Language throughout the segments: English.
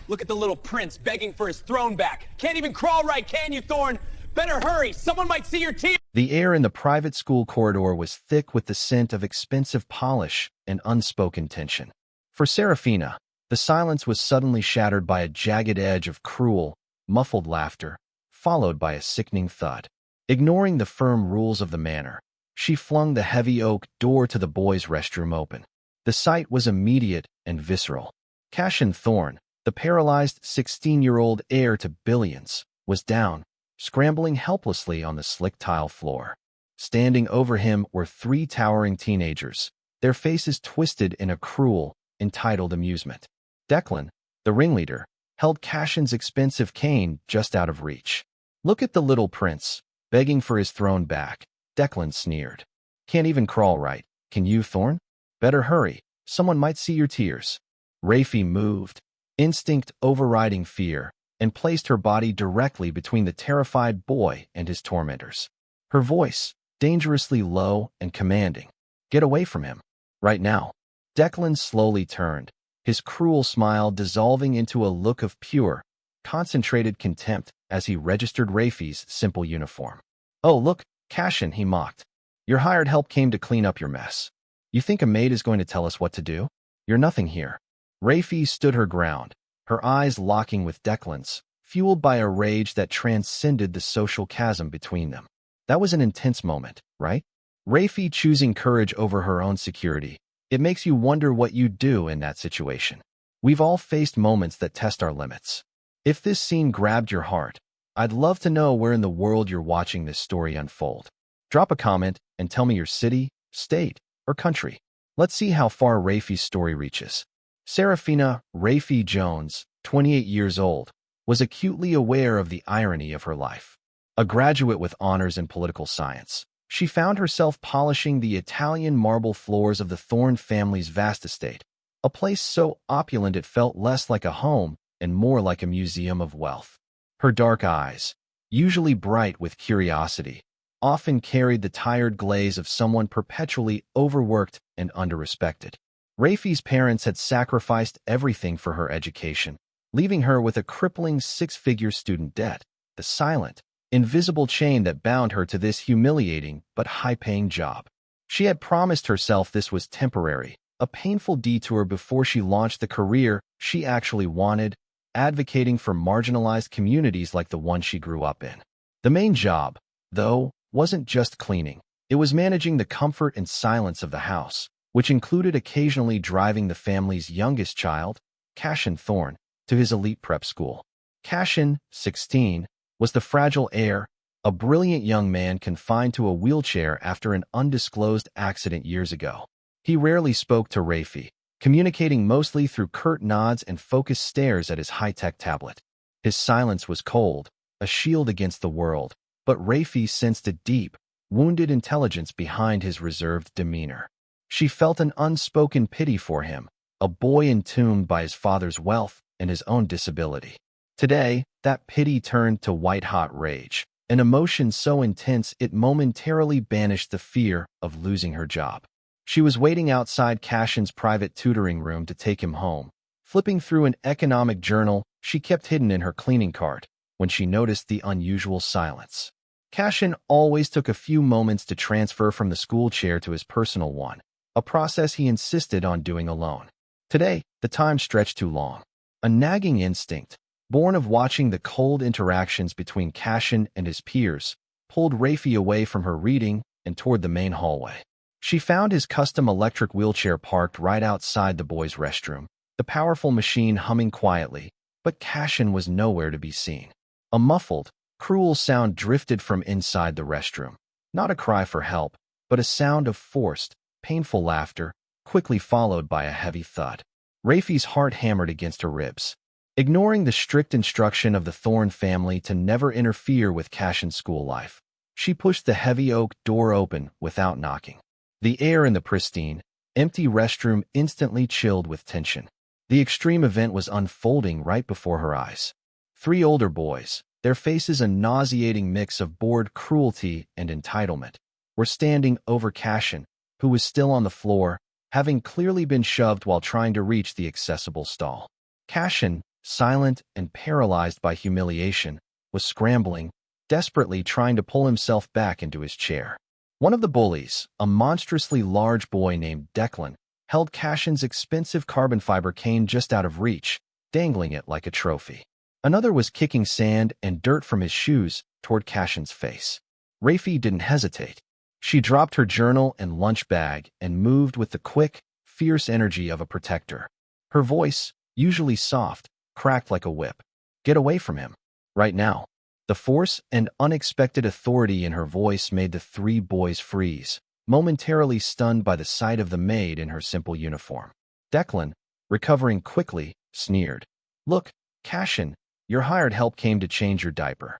Look at the little prince begging for his throne back. Can't even crawl right, can you, Thorne? Better hurry, someone might see your tears. The air in the private school corridor was thick with the scent of expensive polish and unspoken tension. For Serafina, the silence was suddenly shattered by a jagged edge of cruel, muffled laughter, followed by a sickening thud. Ignoring the firm rules of the manor, she flung the heavy oak door to the boys' restroom open. The sight was immediate and visceral. Cassian Thorne, the paralyzed 16-year-old heir to billions, was down, scrambling helplessly on the slick tile floor. Standing over him were three towering teenagers, their faces twisted in a cruel, entitled amusement. Declan, the ringleader, held Cassian's expensive cane just out of reach. "Look at the little prince, begging for his throne back," Declan sneered. "Can't even crawl right, can you, Thorne? Better hurry, someone might see your tears." Raphie moved, instinct overriding fear, and placed her body directly between the terrified boy and his tormentors. Her voice, dangerously low and commanding. "Get away from him. Right now." Declan slowly turned, his cruel smile dissolving into a look of pure, concentrated contempt as he registered Raphie's simple uniform. "Oh, look, Cassian," he mocked. "Your hired help came to clean up your mess. You think a maid is going to tell us what to do? You're nothing here." Raphie stood her ground, her eyes locking with Declan's, fueled by a rage that transcended the social chasm between them. That was an intense moment, right? Raphie choosing courage over her own security. It makes you wonder what you'd do in that situation. We've all faced moments that test our limits. If this scene grabbed your heart, I'd love to know where in the world you're watching this story unfold. Drop a comment and tell me your city, state, or country. Let's see how far Raphie's story reaches. Serafina Raphie Jones, 28 years old, was acutely aware of the irony of her life. A graduate with honors in political science, she found herself polishing the Italian marble floors of the Thorne family's vast estate, a place so opulent it felt less like a home and more like a museum of wealth. Her dark eyes, usually bright with curiosity, often carried the tired glaze of someone perpetually overworked and underrespected. Raphie's parents had sacrificed everything for her education, leaving her with a crippling six-figure student debt, the silent, invisible chain that bound her to this humiliating but high-paying job. She had promised herself this was temporary, a painful detour before she launched the career she actually wanted, advocating for marginalized communities like the one she grew up in. The main job, though, wasn't just cleaning. It was managing the comfort and silence of the house, which included occasionally driving the family's youngest child, Cassian Thorne, to his elite prep school. Cassian, 16, was the fragile heir, a brilliant young man confined to a wheelchair after an undisclosed accident years ago. He rarely spoke to Raphie, communicating mostly through curt nods and focused stares at his high-tech tablet. His silence was cold, a shield against the world, but Raphie sensed a deep, wounded intelligence behind his reserved demeanor. She felt an unspoken pity for him, a boy entombed by his father's wealth and his own disability. Today, that pity turned to white-hot rage, an emotion so intense it momentarily banished the fear of losing her job. She was waiting outside Cassian's private tutoring room to take him home, flipping through an economic journal she kept hidden in her cleaning cart, when she noticed the unusual silence. Cassian always took a few moments to transfer from the school chair to his personal one, a process he insisted on doing alone. Today, the time stretched too long. A nagging instinct, born of watching the cold interactions between Cassian and his peers, pulled Raphie away from her reading and toward the main hallway. She found his custom electric wheelchair parked right outside the boys' restroom, the powerful machine humming quietly, but Cassian was nowhere to be seen. A muffled, cruel sound drifted from inside the restroom, not a cry for help, but a sound of forced, painful laughter, quickly followed by a heavy thud. Raphie's heart hammered against her ribs. Ignoring the strict instruction of the Thorne family to never interfere with Cassian's school life, she pushed the heavy oak door open without knocking. The air in the pristine, empty restroom instantly chilled with tension. The extreme event was unfolding right before her eyes. Three older boys, their faces a nauseating mix of bored cruelty and entitlement, were standing over Cassian, who was still on the floor, having clearly been shoved while trying to reach the accessible stall. Cassian, silent and paralyzed by humiliation, was scrambling, desperately trying to pull himself back into his chair. One of the bullies, a monstrously large boy named Declan, held Cassian's expensive carbon fiber cane just out of reach, dangling it like a trophy. Another was kicking sand and dirt from his shoes toward Cassian's face. Raphie didn't hesitate. She dropped her journal and lunch bag and moved with the quick, fierce energy of a protector. Her voice, usually soft, cracked like a whip. "Get away from him. Right now." The force and unexpected authority in her voice made the three boys freeze, momentarily stunned by the sight of the maid in her simple uniform. Declan, recovering quickly, sneered. "Look, Cassian, your hired help came to change your diaper."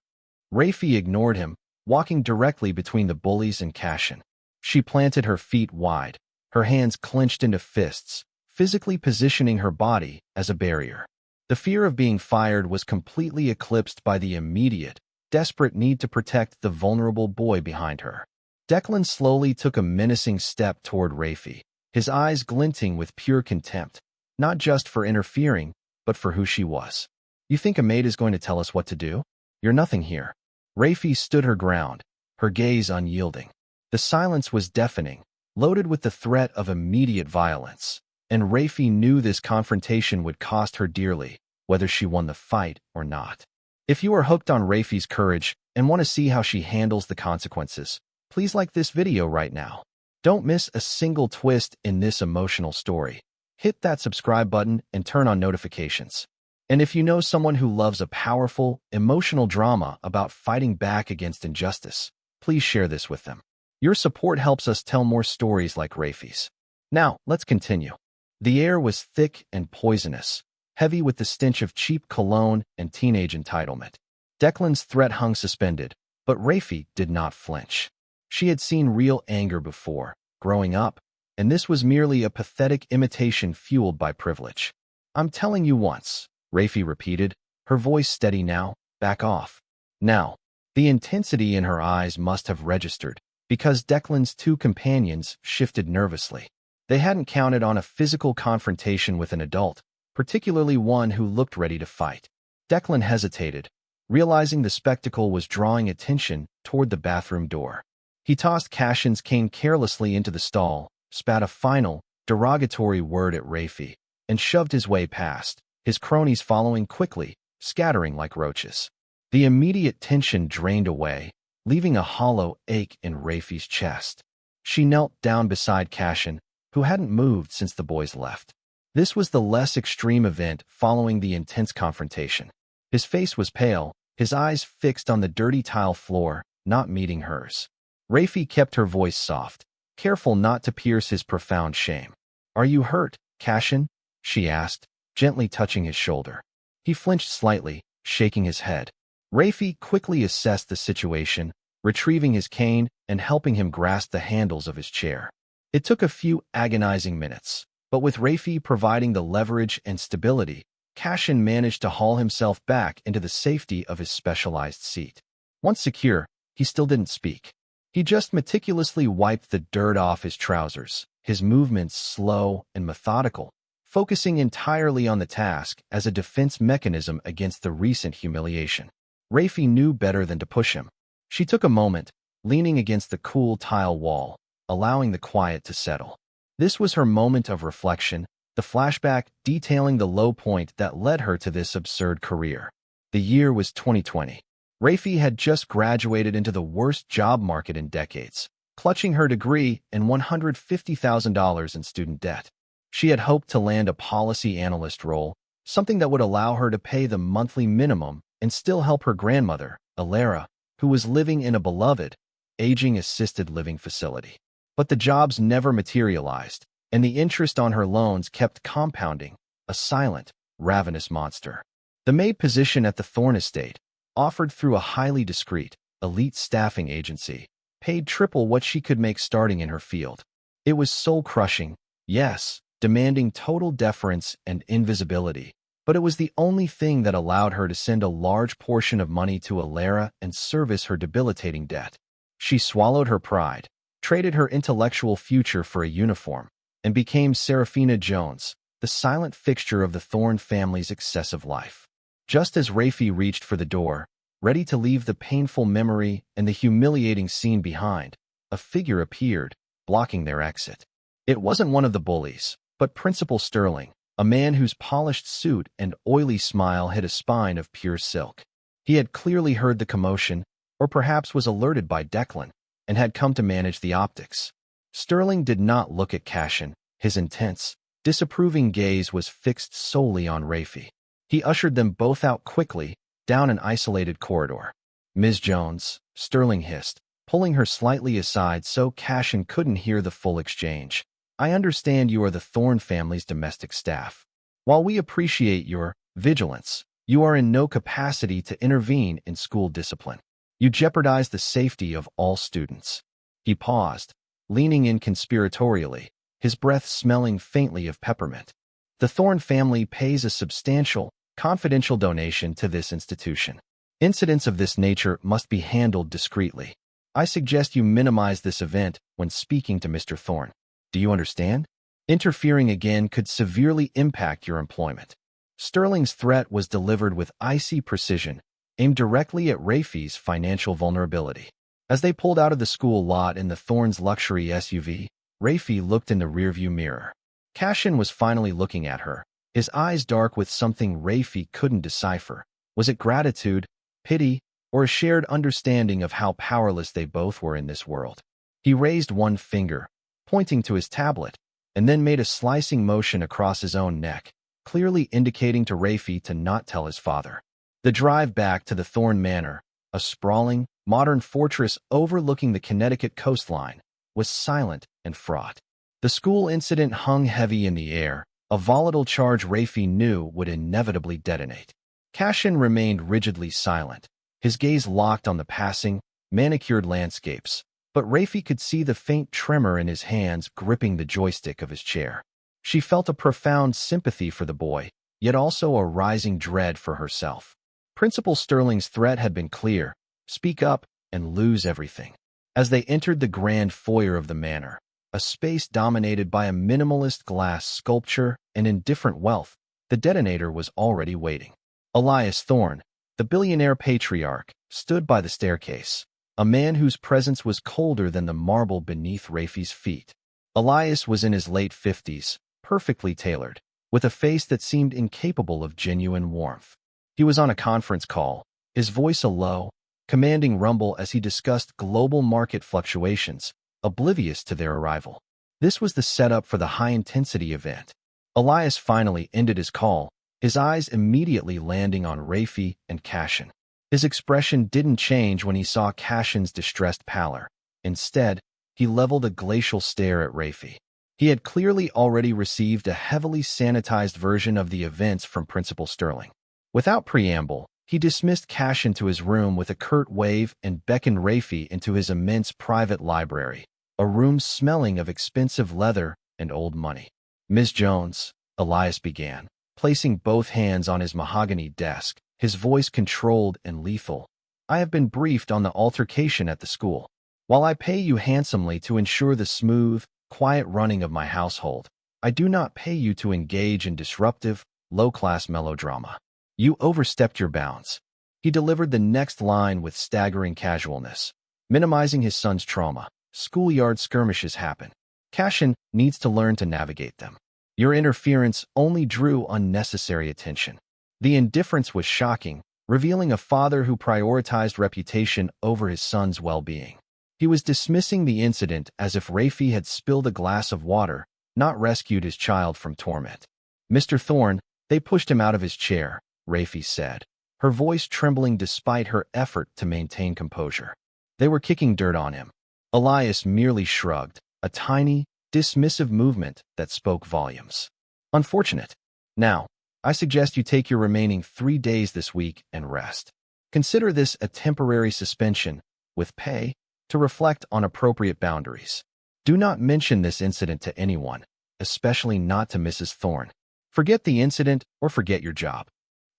Raphie ignored him, walking directly between the bullies and Cassian. She planted her feet wide, her hands clenched into fists, physically positioning her body as a barrier. The fear of being fired was completely eclipsed by the immediate, desperate need to protect the vulnerable boy behind her. Declan slowly took a menacing step toward Raphie, his eyes glinting with pure contempt, not just for interfering, but for who she was. "You think a maid is going to tell us what to do? You're nothing here." Raphie stood her ground, her gaze unyielding. The silence was deafening, loaded with the threat of immediate violence, and Raphie knew this confrontation would cost her dearly, whether she won the fight or not. If you are hooked on Raphie's courage and want to see how she handles the consequences, please like this video right now. Don't miss a single twist in this emotional story. Hit that subscribe button and turn on notifications. And if you know someone who loves a powerful, emotional drama about fighting back against injustice, please share this with them. Your support helps us tell more stories like Raphie's. Now, let's continue. The air was thick and poisonous, heavy with the stench of cheap cologne and teenage entitlement. Declan's threat hung suspended, but Raphie did not flinch. She had seen real anger before, growing up, and this was merely a pathetic imitation fueled by privilege. "I'm telling you once," Raphie repeated, her voice steady now. "Back off." Now, the intensity in her eyes must have registered, because Declan's two companions shifted nervously. They hadn't counted on a physical confrontation with an adult, particularly one who looked ready to fight. Declan hesitated, realizing the spectacle was drawing attention toward the bathroom door. He tossed Cassian's cane carelessly into the stall, spat a final, derogatory word at Raphie, and shoved his way past, his cronies following quickly, scattering like roaches. The immediate tension drained away, leaving a hollow ache in Raphie's chest. She knelt down beside Cassian, who hadn't moved since the boys left. This was the less extreme event following the intense confrontation. His face was pale, his eyes fixed on the dirty tile floor, not meeting hers. Raphie kept her voice soft, careful not to pierce his profound shame. "Are you hurt, Cassian?" she asked, gently touching his shoulder. He flinched slightly, shaking his head. Raphie quickly assessed the situation, retrieving his cane and helping him grasp the handles of his chair. It took a few agonizing minutes, but with Raphie providing the leverage and stability, Cassian managed to haul himself back into the safety of his specialized seat. Once secure, he still didn't speak. He just meticulously wiped the dirt off his trousers, his movements slow and methodical, focusing entirely on the task as a defense mechanism against the recent humiliation. Raphie knew better than to push him. She took a moment, leaning against the cool tile wall, allowing the quiet to settle. This was her moment of reflection, the flashback detailing the low point that led her to this absurd career. The year was 2020. Raphie had just graduated into the worst job market in decades, clutching her degree and $150,000 in student debt. She had hoped to land a policy analyst role, something that would allow her to pay the monthly minimum and still help her grandmother, Alara, who was living in a beloved, aging assisted living facility. But the jobs never materialized, and the interest on her loans kept compounding, a silent, ravenous monster. The maid position at the Thorne estate, offered through a highly discreet, elite staffing agency, paid triple what she could make starting in her field. It was soul-crushing, yes, demanding total deference and invisibility, but it was the only thing that allowed her to send a large portion of money to Alara and service her debilitating debt. She swallowed her pride, traded her intellectual future for a uniform, and became Raphie Jones, the silent fixture of the Thorne family's excessive life. Just as Raphie reached for the door, ready to leave the painful memory and the humiliating scene behind, a figure appeared, blocking their exit. It wasn't one of the bullies, but Principal Sterling, a man whose polished suit and oily smile hid a spine of pure silk. He had clearly heard the commotion, or perhaps was alerted by Declan, and had come to manage the optics. Sterling did not look at Cassian. His intense, disapproving gaze was fixed solely on Raphie. He ushered them both out quickly, down an isolated corridor. "Ms. Jones," Sterling hissed, pulling her slightly aside so Cassian couldn't hear the full exchange. "I understand you are the Thorne family's domestic staff. While we appreciate your vigilance, you are in no capacity to intervene in school discipline. You jeopardize the safety of all students." He paused, leaning in conspiratorially, his breath smelling faintly of peppermint. "The Thorne family pays a substantial, confidential donation to this institution. Incidents of this nature must be handled discreetly. I suggest you minimize this event when speaking to Mr. Thorne. Do you understand? Interfering again could severely impact your employment." Sterling's threat was delivered with icy precision, aimed directly at Raphie's financial vulnerability. As they pulled out of the school lot in the Thorne's luxury SUV, Raphie looked in the rearview mirror. Cassian was finally looking at her, his eyes dark with something Raphie couldn't decipher. Was it gratitude, pity, or a shared understanding of how powerless they both were in this world? He raised one finger, pointing to his tablet, and then made a slicing motion across his own neck, clearly indicating to Raphie to not tell his father. The drive back to the Thorne Manor, a sprawling, modern fortress overlooking the Connecticut coastline, was silent and fraught. The school incident hung heavy in the air, a volatile charge Raphie knew would inevitably detonate. Cassian remained rigidly silent, his gaze locked on the passing, manicured landscapes, but Raphie could see the faint tremor in his hands gripping the joystick of his chair. She felt a profound sympathy for the boy, yet also a rising dread for herself. Principal Sterling's threat had been clear: speak up and lose everything. As they entered the grand foyer of the manor, a space dominated by a minimalist glass sculpture and indifferent wealth, the detonator was already waiting. Elias Thorne, the billionaire patriarch, stood by the staircase, a man whose presence was colder than the marble beneath Raphie's feet. Elias was in his late 50s, perfectly tailored, with a face that seemed incapable of genuine warmth. He was on a conference call, his voice a low, commanding rumble as he discussed global market fluctuations, oblivious to their arrival. This was the setup for the high-intensity event. Elias finally ended his call, his eyes immediately landing on Raphie and Cassian. His expression didn't change when he saw Cassian's distressed pallor. Instead, he leveled a glacial stare at Raphie. He had clearly already received a heavily sanitized version of the events from Principal Sterling. Without preamble, he dismissed Cassian to his room with a curt wave and beckoned Raphie into his immense private library, a room smelling of expensive leather and old money. "Ms. Jones," Elias began, placing both hands on his mahogany desk, his voice controlled and lethal. "I have been briefed on the altercation at the school. While I pay you handsomely to ensure the smooth, quiet running of my household, I do not pay you to engage in disruptive, low-class melodrama. You overstepped your bounds." He delivered the next line with staggering casualness. "Minimizing his son's trauma. Schoolyard skirmishes happen. Cassian needs to learn to navigate them. Your interference only drew unnecessary attention." The indifference was shocking, revealing a father who prioritized reputation over his son's well-being. He was dismissing the incident as if Raphie had spilled a glass of water, not rescued his child from torment. "Mr. Thorne," they pushed him out of his chair, Raphie said, her voice trembling despite her effort to maintain composure. They were kicking dirt on him. Elias merely shrugged, a tiny, dismissive movement that spoke volumes. "Unfortunate. Now, I suggest you take your remaining 3 days this week and rest. Consider this a temporary suspension, with pay, to reflect on appropriate boundaries. Do not mention this incident to anyone, especially not to Mrs. Thorne. Forget the incident or forget your job."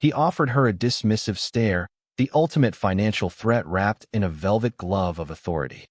He offered her a dismissive stare, the ultimate financial threat wrapped in a velvet glove of authority.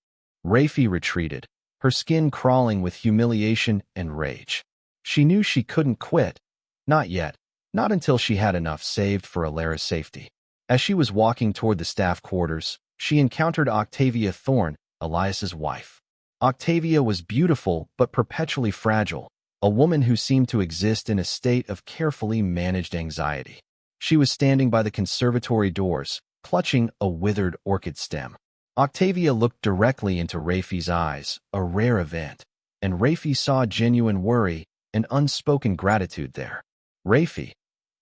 Raphie retreated, her skin crawling with humiliation and rage. She knew she couldn't quit. Not yet. Not until she had enough saved for Alara's safety. As she was walking toward the staff quarters, she encountered Octavia Thorne, Elias's wife. Octavia was beautiful but perpetually fragile, a woman who seemed to exist in a state of carefully managed anxiety. She was standing by the conservatory doors, clutching a withered orchid stem. Octavia looked directly into Raphie's eyes, a rare event, and Raphie saw genuine worry and unspoken gratitude there. "Raphie,"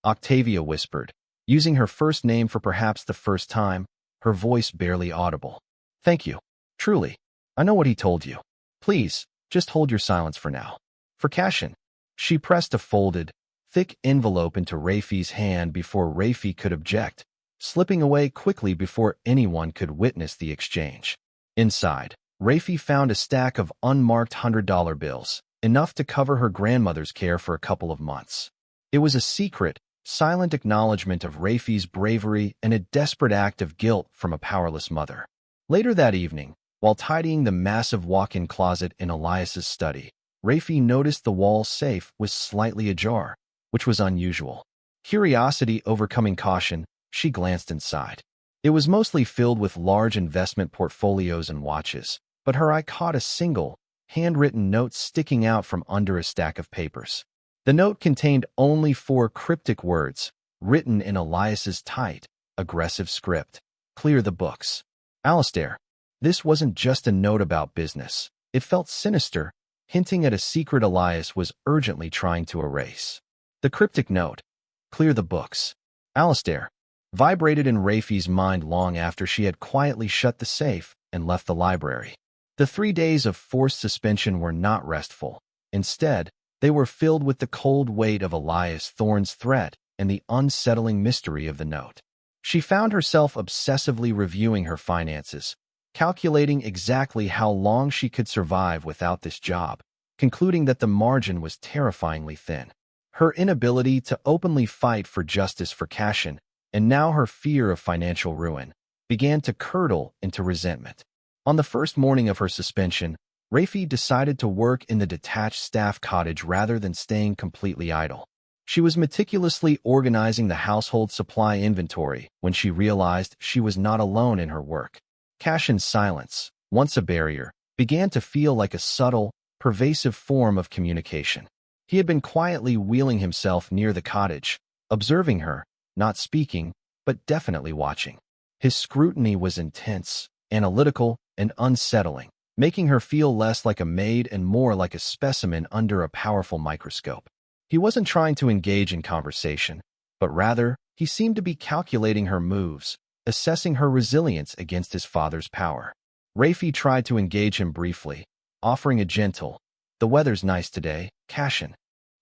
Octavia whispered, using her first name for perhaps the first time, her voice barely audible. "Thank you. Truly. I know what he told you. Please, just hold your silence for now." For Cassian, she pressed a folded, thick envelope into Raphie's hand before Raphie could object, slipping away quickly before anyone could witness the exchange. Inside, Raphie found a stack of unmarked $100 bills, enough to cover her grandmother's care for a couple of months. It was a secret, silent acknowledgement of Raphie's bravery and a desperate act of guilt from a powerless mother. Later that evening, while tidying the massive walk-in closet in Elias's study, Raphie noticed the wall safe was slightly ajar, which was unusual. Curiosity overcoming caution, she glanced inside. It was mostly filled with large investment portfolios and watches, but her eye caught a single, handwritten note sticking out from under a stack of papers. The note contained only 4 cryptic words, written in Elias's tight, aggressive script. "Clear the books." Alistair. This wasn't just a note about business. It felt sinister, hinting at a secret Elias was urgently trying to erase. The cryptic note, "Clear the books." Alistair, vibrated in Raphie's mind long after she had quietly shut the safe and left the library. The 3 days of forced suspension were not restful. Instead, they were filled with the cold weight of Elias Thorne's threat and the unsettling mystery of the note. She found herself obsessively reviewing her finances, calculating exactly how long she could survive without this job, concluding that the margin was terrifyingly thin. Her inability to openly fight for justice for Cassian, and now her fear of financial ruin, began to curdle into resentment. On the first morning of her suspension, Raphie decided to work in the detached staff cottage rather than staying completely idle. She was meticulously organizing the household supply inventory when she realized she was not alone in her work. Cassian's silence, once a barrier, began to feel like a subtle, pervasive form of communication. He had been quietly wheeling himself near the cottage, observing her, not speaking, but definitely watching. His scrutiny was intense, analytical, and unsettling, making her feel less like a maid and more like a specimen under a powerful microscope. He wasn't trying to engage in conversation, but rather, he seemed to be calculating her moves, assessing her resilience against his father's power. Raphie tried to engage him briefly, offering a gentle, "The weather's nice today, Cassian."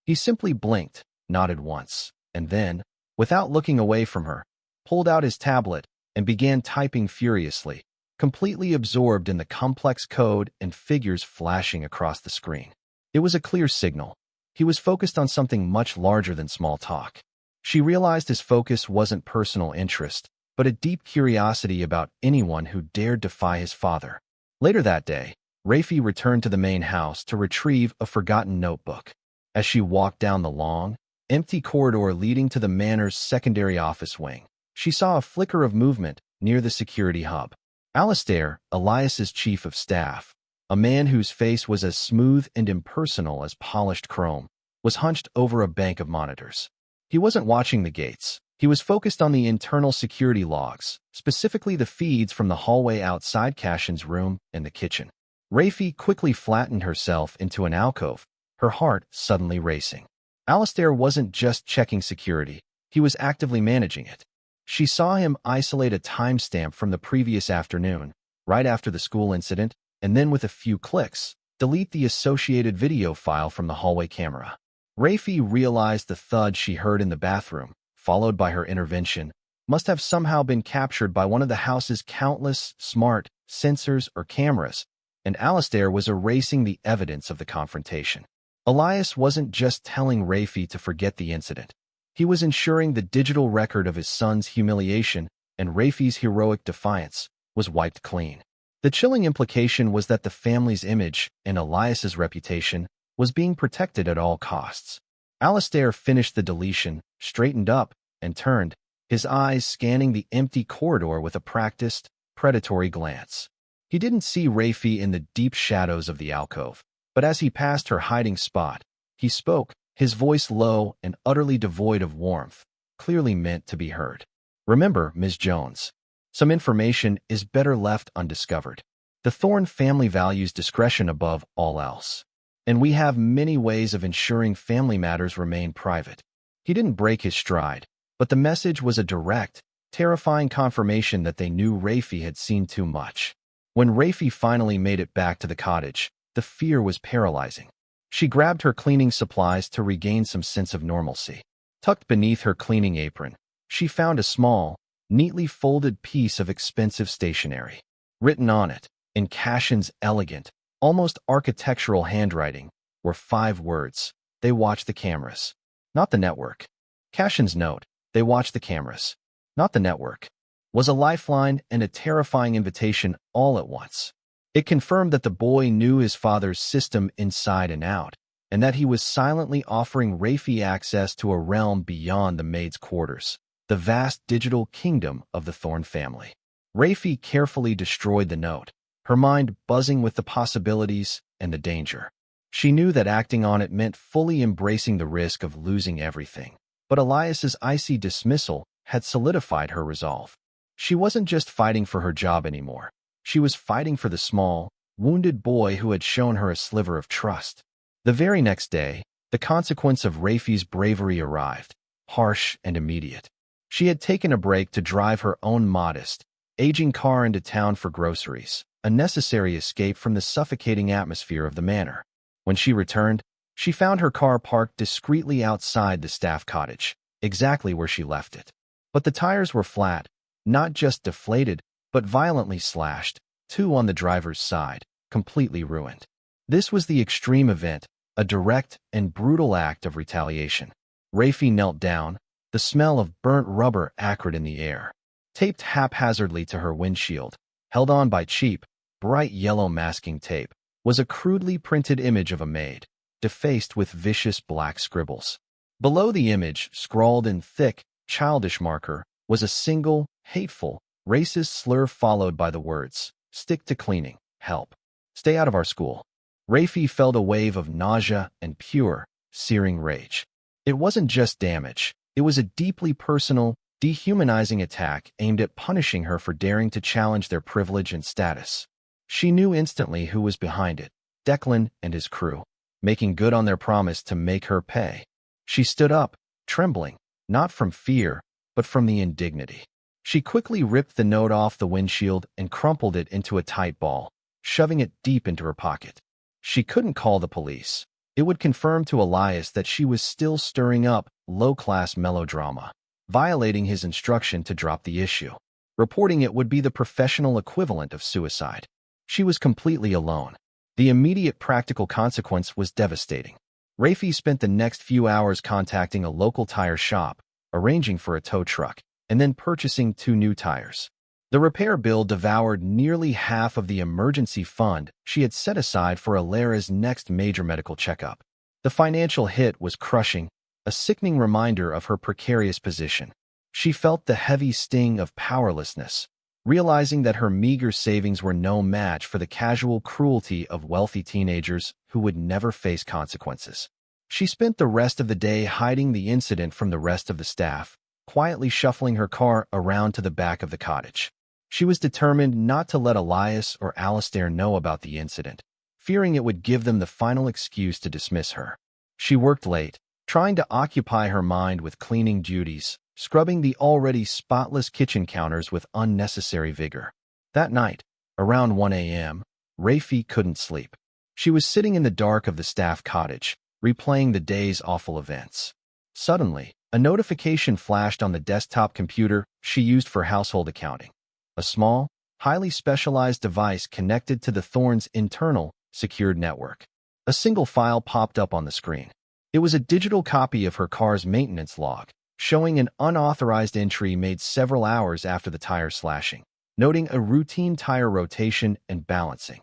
He simply blinked, nodded once, and then, without looking away from her, pulled out his tablet and began typing furiously, completely absorbed in the complex code and figures flashing across the screen. It was a clear signal. He was focused on something much larger than small talk. She realized his focus wasn't personal interest, but a deep curiosity about anyone who dared defy his father. Later that day, Raphie returned to the main house to retrieve a forgotten notebook. As she walked down the long, empty corridor leading to the manor's secondary office wing, she saw a flicker of movement near the security hub. Alistair, Elias's chief of staff, a man whose face was as smooth and impersonal as polished chrome, was hunched over a bank of monitors. He wasn't watching the gates. He was focused on the internal security logs, specifically the feeds from the hallway outside Cassian's room and the kitchen. Raphie quickly flattened herself into an alcove, her heart suddenly racing. Alistair wasn't just checking security, he was actively managing it. She saw him isolate a timestamp from the previous afternoon, right after the school incident, and then with a few clicks, delete the associated video file from the hallway camera. Raphie realized the thud she heard in the bathroom, followed by her intervention, must have somehow been captured by one of the house's countless smart sensors or cameras, and Alistair was erasing the evidence of the confrontation. Elias wasn't just telling Raphie to forget the incident. He was ensuring the digital record of his son's humiliation and Raphie's heroic defiance was wiped clean. The chilling implication was that the family's image and Elias's reputation was being protected at all costs. Alistair finished the deletion, straightened up, and turned, his eyes scanning the empty corridor with a practiced, predatory glance. He didn't see Raphie in the deep shadows of the alcove, but as he passed her hiding spot, he spoke, his voice low and utterly devoid of warmth, clearly meant to be heard. "Remember, Ms. Jones, some information is better left undiscovered. The Thorne family values discretion above all else, and we have many ways of ensuring family matters remain private." He didn't break his stride, but the message was a direct, terrifying confirmation that they knew Raphie had seen too much. When Raphie finally made it back to the cottage, the fear was paralyzing. She grabbed her cleaning supplies to regain some sense of normalcy. Tucked beneath her cleaning apron, she found a small, neatly folded piece of expensive stationery. Written on it, in Cassian's elegant, almost architectural handwriting, were 5 words. "They watch the cameras, not the network." Cassian's note, "They watch the cameras, not the network," was a lifeline and a terrifying invitation all at once. It confirmed that the boy knew his father's system inside and out, and that he was silently offering Raphie access to a realm beyond the maid's quarters, the vast digital kingdom of the Thorne family. Raphie carefully destroyed the note, her mind buzzing with the possibilities and the danger. She knew that acting on it meant fully embracing the risk of losing everything, but Elias's icy dismissal had solidified her resolve. She wasn't just fighting for her job anymore. She was fighting for the small, wounded boy who had shown her a sliver of trust. The very next day, the consequence of Raphie's bravery arrived, harsh and immediate. She had taken a break to drive her own modest, aging car into town for groceries, a necessary escape from the suffocating atmosphere of the manor. When she returned, she found her car parked discreetly outside the staff cottage, exactly where she left it. But the tires were flat, not just deflated, but violently slashed, 2 on the driver's side, completely ruined. This was the extreme event, a direct and brutal act of retaliation. Raphie knelt down, the smell of burnt rubber acrid in the air. Taped haphazardly to her windshield, held on by cheap, bright yellow masking tape, was a crudely printed image of a maid, defaced with vicious black scribbles. Below the image, scrawled in thick, childish marker, was a single, hateful, racist slur followed by the words, "Stick to cleaning, help. Stay out of our school." Raphie felt a wave of nausea and pure, searing rage. It wasn't just damage. It was a deeply personal, dehumanizing attack aimed at punishing her for daring to challenge their privilege and status. She knew instantly who was behind it, Declan and his crew, making good on their promise to make her pay. She stood up, trembling, not from fear, but from the indignity. She quickly ripped the note off the windshield and crumpled it into a tight ball, shoving it deep into her pocket. She couldn't call the police. It would confirm to Elias that she was still stirring up low-class melodrama, violating his instruction to drop the issue. Reporting it would be the professional equivalent of suicide. She was completely alone. The immediate practical consequence was devastating. Raphie spent the next few hours contacting a local tire shop, arranging for a tow truck, and then purchasing 2 new tires. The repair bill devoured nearly half of the emergency fund she had set aside for Alara's next major medical checkup. The financial hit was crushing, a sickening reminder of her precarious position. She felt the heavy sting of powerlessness, realizing that her meager savings were no match for the casual cruelty of wealthy teenagers who would never face consequences. She spent the rest of the day hiding the incident from the rest of the staff, quietly shuffling her car around to the back of the cottage. She was determined not to let Elias or Alistair know about the incident, fearing it would give them the final excuse to dismiss her. She worked late, trying to occupy her mind with cleaning duties, scrubbing the already spotless kitchen counters with unnecessary vigor. That night, around 1 a.m., Raphie couldn't sleep. She was sitting in the dark of the staff cottage, replaying the day's awful events. Suddenly, a notification flashed on the desktop computer she used for household accounting. A small, highly specialized device connected to the Thorne's internal, secured network. A single file popped up on the screen. It was a digital copy of her car's maintenance log, showing an unauthorized entry made several hours after the tire slashing, noting a routine tire rotation and balancing.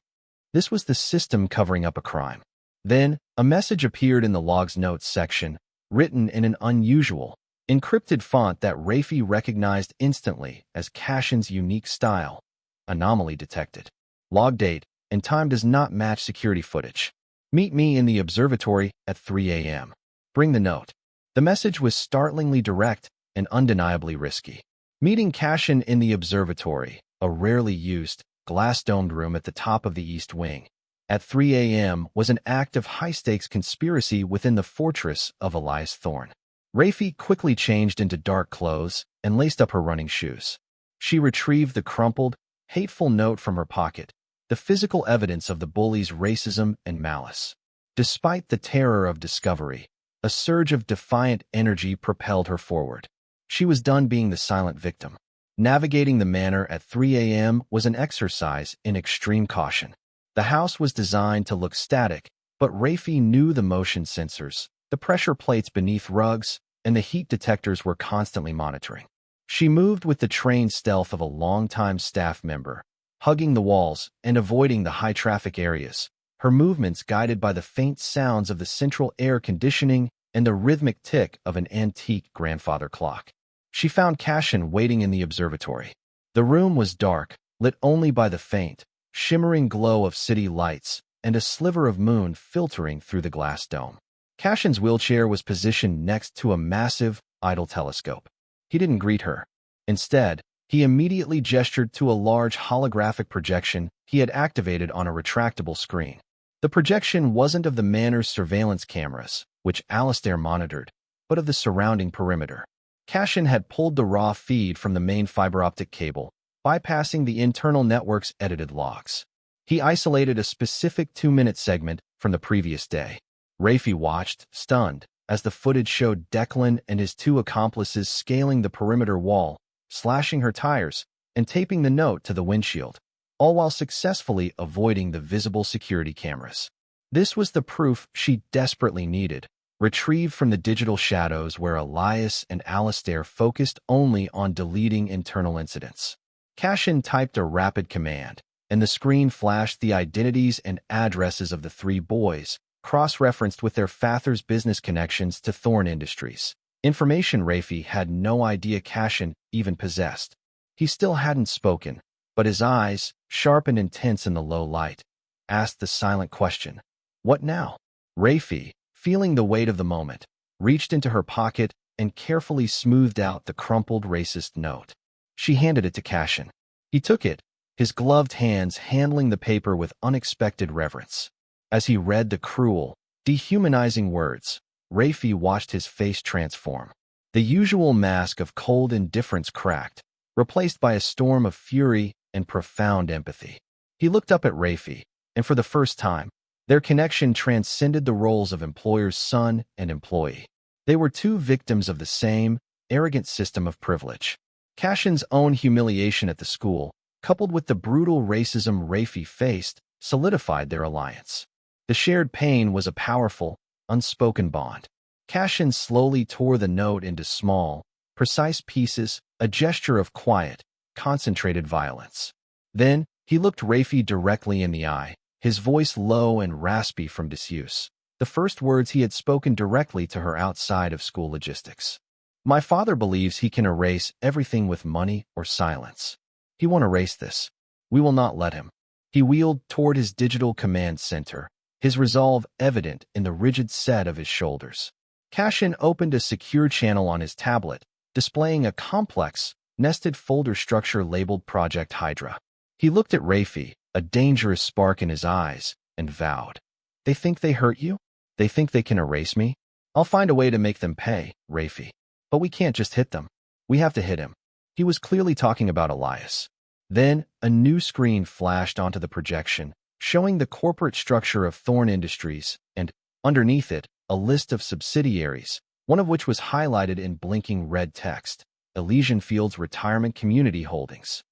This was the system covering up a crime. Then, a message appeared in the log's notes section, written in an unusual, encrypted font that Raphie recognized instantly as Cassian's unique style. Anomaly detected. Log date and time does not match security footage. Meet me in the observatory at 3 a.m. Bring the note. The message was startlingly direct and undeniably risky. Meeting Cassian in the observatory, a rarely used, glass-domed room at the top of the East Wing, at 3 a.m. was an act of high-stakes conspiracy within the fortress of Paralyzed Thorne. Raphie quickly changed into dark clothes and laced up her running shoes. She retrieved the crumpled, hateful note from her pocket, the physical evidence of the bullies' racism and malice. Despite the terror of discovery, a surge of defiant energy propelled her forward. She was done being the silent victim. Navigating the manor at 3 a.m. was an exercise in extreme caution. The house was designed to look static, but Raphie knew the motion sensors, the pressure plates beneath rugs, and the heat detectors were constantly monitoring. She moved with the trained stealth of a longtime staff member, hugging the walls and avoiding the high-traffic areas, her movements guided by the faint sounds of the central air conditioning and the rhythmic tick of an antique grandfather clock. She found Cassian waiting in the observatory. The room was dark, lit only by the faint, shimmering glow of city lights and a sliver of moon filtering through the glass dome. Cassian's wheelchair was positioned next to a massive, idle telescope. He didn't greet her. Instead, he immediately gestured to a large holographic projection he had activated on a retractable screen. The projection wasn't of the manor's surveillance cameras, which lstory monitored, but of the surrounding perimeter. Cassian had pulled the raw feed from the main fiber optic cable, bypassing the internal network's edited logs. He isolated a specific 2-minute segment from the previous day. Raphie watched, stunned, as the footage showed Declan and his 2 accomplices scaling the perimeter wall, slashing her tires, and taping the note to the windshield, all while successfully avoiding the visible security cameras. This was the proof she desperately needed, retrieved from the digital shadows where Elias and lstory focused only on deleting internal incidents. Cassian typed a rapid command, and the screen flashed the identities and addresses of the 3 boys, cross-referenced with their father's business connections to Thorne Industries. Information Raphie had no idea Cassian even possessed. He still hadn't spoken, but his eyes, sharp and intense in the low light, asked the silent question, "What now?" Raphie, feeling the weight of the moment, reached into her pocket and carefully smoothed out the crumpled racist note. She handed it to Cassian. He took it, his gloved hands handling the paper with unexpected reverence. As he read the cruel, dehumanizing words, Raphie watched his face transform. The usual mask of cold indifference cracked, replaced by a storm of fury and profound empathy. He looked up at Raphie, and for the first time, their connection transcended the roles of employer's son and employee. They were 2 victims of the same, arrogant system of privilege. Cassian's own humiliation at the school, coupled with the brutal racism Raphie faced, solidified their alliance. The shared pain was a powerful, unspoken bond. Cassian slowly tore the note into small, precise pieces, a gesture of quiet, concentrated violence. Then, he looked Raphie directly in the eye, his voice low and raspy from disuse, the first words he had spoken directly to her outside of school logistics. "My father believes he can erase everything with money or silence. He won't erase this. We will not let him." He wheeled toward his digital command center, his resolve evident in the rigid set of his shoulders. Cassian opened a secure channel on his tablet, displaying a complex, nested folder structure labeled Project Hydra. He looked at Raphie, a dangerous spark in his eyes, and vowed, "They think they hurt you? They think they can erase me? I'll find a way to make them pay, Raphie. But we can't just hit them. We have to hit him." He was clearly talking about Elias. Then, a new screen flashed onto the projection, showing the corporate structure of Thorne Industries, and, underneath it, a list of subsidiaries, one of which was highlighted in blinking red text, Elysian Fields Retirement Community Holdings.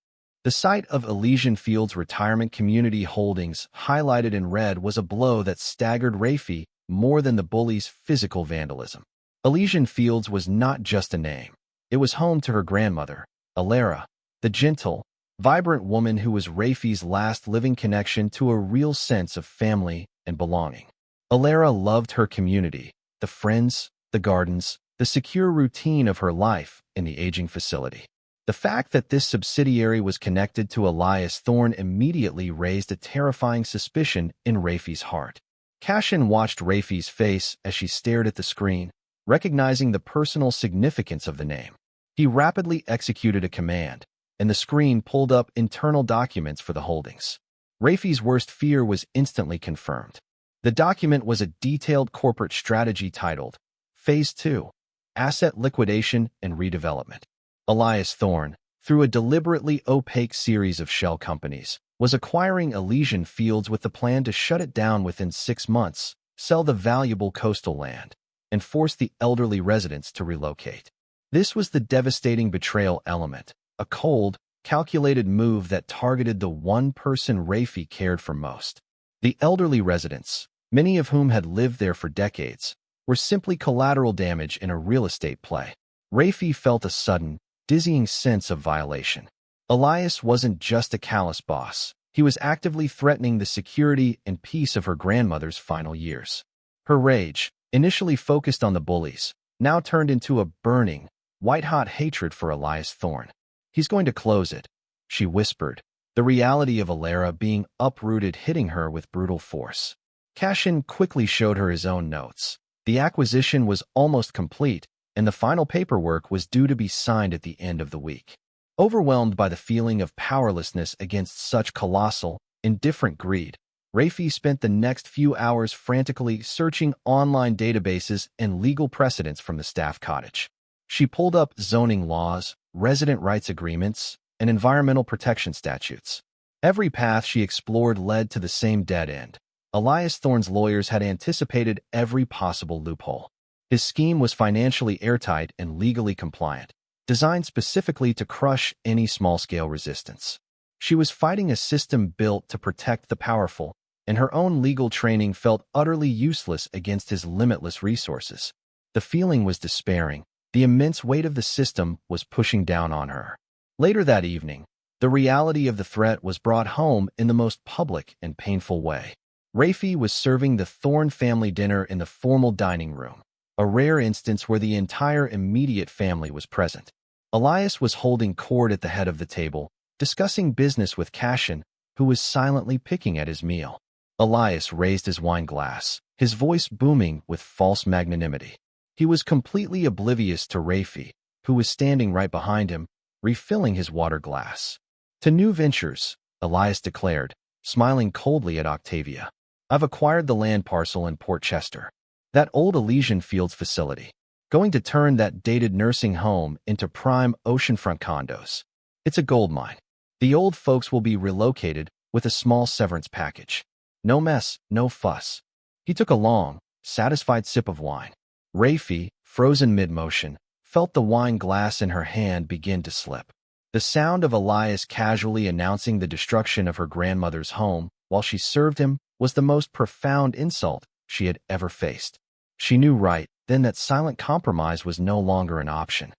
The sight of Elysian Fields Retirement Community Holdings, highlighted in red, was a blow that staggered Raphie more than the bullies' physical vandalism. Elysian Fields was not just a name. It was home to her grandmother, Alara, the gentle, vibrant woman who was Raphie's last living connection to a real sense of family and belonging. Alara loved her community, the friends, the gardens, the secure routine of her life in the aging facility. The fact that this subsidiary was connected to Elias Thorne immediately raised a terrifying suspicion in Raphie's heart. Cassian watched Raphie's face as she stared at the screen, recognizing the personal significance of the name. He rapidly executed a command, and the screen pulled up internal documents for the holdings. Raphie's worst fear was instantly confirmed. The document was a detailed corporate strategy titled Phase 2, Asset Liquidation and Redevelopment. Elias Thorne, through a deliberately opaque series of shell companies, was acquiring Elysian Fields with the plan to shut it down within 6 months, sell the valuable coastal land, and force the elderly residents to relocate. This was the devastating betrayal element, a cold, calculated move that targeted the one person Raphie cared for most. The elderly residents, many of whom had lived there for decades, were simply collateral damage in a real estate play. Raphie felt a sudden, dizzying sense of violation. Elias wasn't just a callous boss. He was actively threatening the security and peace of her grandmother's final years. Her rage, initially focused on the Bullies, now turned into a burning, white-hot hatred for Elias Thorne. He's going to close it, she whispered, the reality of Alara being uprooted hitting her with brutal force. Cassian quickly showed her his own notes. The acquisition was almost complete, and the final paperwork was due to be signed at the end of the week. Overwhelmed by the feeling of powerlessness against such colossal, indifferent greed, Raphie spent the next few hours frantically searching online databases and legal precedents from the staff cottage. She pulled up zoning laws, resident rights agreements, and environmental protection statutes. Every path she explored led to the same dead end. Elias Thorne's lawyers had anticipated every possible loophole. His scheme was financially airtight and legally compliant, designed specifically to crush any small-scale resistance. She was fighting a system built to protect the powerful, and her own legal training felt utterly useless against his limitless resources. The feeling was despairing. The immense weight of the system was pushing down on her. Later that evening, the reality of the threat was brought home in the most public and painful way. Raphie was serving the Thorne family dinner in the formal dining room, a rare instance where the entire immediate family was present. Elias was holding court at the head of the table, discussing business with Cassian, who was silently picking at his meal. Elias raised his wine glass, his voice booming with false magnanimity. He was completely oblivious to Raphie, who was standing right behind him, refilling his water glass. To new ventures, Elias declared, smiling coldly at Octavia. I've acquired the land parcel in Port Chester. That old Elysian Fields facility. Going to turn that dated nursing home into prime oceanfront condos. It's a gold mine. The old folks will be relocated with a small severance package. No mess, no fuss. He took a long, satisfied sip of wine. Raphie, frozen mid-motion, felt the wine glass in her hand begin to slip. The sound of Elias casually announcing the destruction of her grandmother's home while she served him was the most profound insult she had ever faced. She knew right then that silent compromise was no longer an option.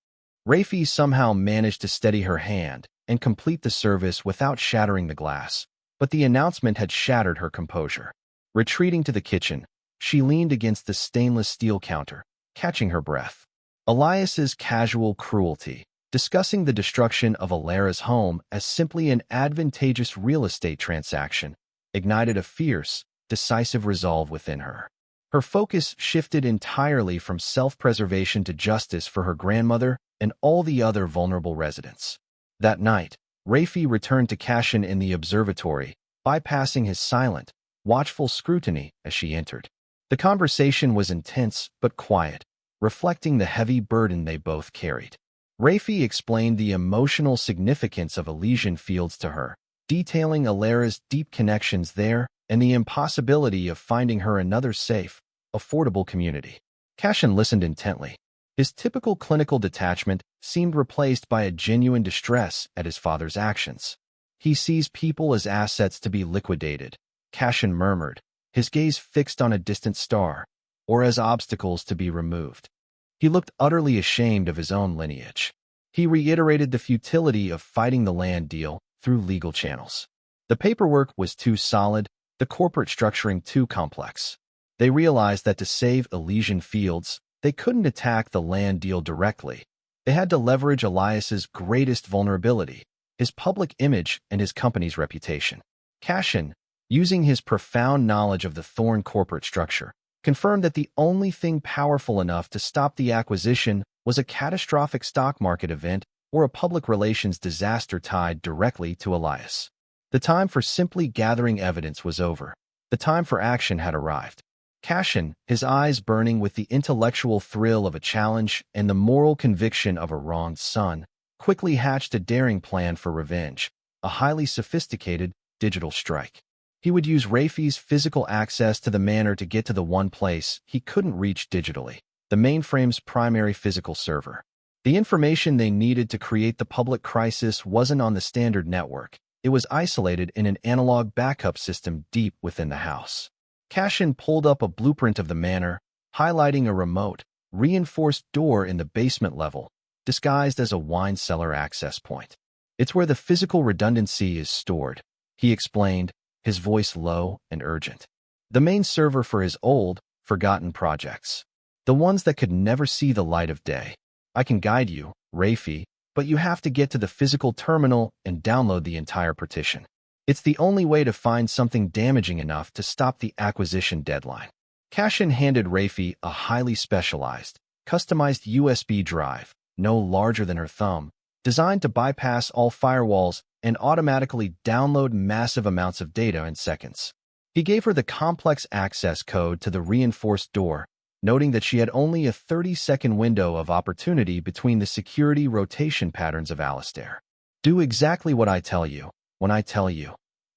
Raphie somehow managed to steady her hand and complete the service without shattering the glass, but the announcement had shattered her composure. Retreating to the kitchen, she leaned against the stainless steel counter, catching her breath. Elias's casual cruelty, discussing the destruction of Alara's home as simply an advantageous real estate transaction, ignited a fierce, decisive resolve within her. Her focus shifted entirely from self-preservation to justice for her grandmother and all the other vulnerable residents. That night, Raphie returned to Cassian in the observatory, bypassing his silent, watchful scrutiny as she entered. The conversation was intense but quiet, reflecting the heavy burden they both carried. Raphie explained the emotional significance of Elysian Fields to her, detailing Alara's deep connections there and the impossibility of finding her another safe, affordable community. Cassian listened intently. His typical clinical detachment seemed replaced by a genuine distress at his father's actions. He sees people as assets to be liquidated, Cassian murmured, his gaze fixed on a distant star, or as obstacles to be removed. He looked utterly ashamed of his own lineage. He reiterated the futility of fighting the land deal through legal channels. The paperwork was too solid, the corporate structuring too complex. They realized that to save Elysian Fields, they couldn't attack the land deal directly. They had to leverage Elias's greatest vulnerability, his public image and his company's reputation. Cassian, using his profound knowledge of the Thorne corporate structure, confirmed that the only thing powerful enough to stop the acquisition was a catastrophic stock market event or a public relations disaster tied directly to Elias. The time for simply gathering evidence was over. The time for action had arrived. Cassian, his eyes burning with the intellectual thrill of a challenge and the moral conviction of a wronged son, quickly hatched a daring plan for revenge, a highly sophisticated digital strike. He would use Raphie's physical access to the manor to get to the one place he couldn't reach digitally, the mainframe's primary physical server. The information they needed to create the public crisis wasn't on the standard network. It was isolated in an analog backup system deep within the house. Cassian pulled up a blueprint of the manor, highlighting a remote, reinforced door in the basement level, disguised as a wine cellar access point. It's where the physical redundancy is stored, he explained, his voice low and urgent. The main server for his old, forgotten projects. The ones that could never see the light of day. I can guide you, Raphie, but you have to get to the physical terminal and download the entire partition. It's the only way to find something damaging enough to stop the acquisition deadline. Cassian handed Raphie a highly specialized, customized USB drive, no larger than her thumb, designed to bypass all firewalls and automatically download massive amounts of data in seconds. He gave her the complex access code to the reinforced door, noting that she had only a 30-second window of opportunity between the security rotation patterns of Alistair. Do exactly what I tell you, when I tell you,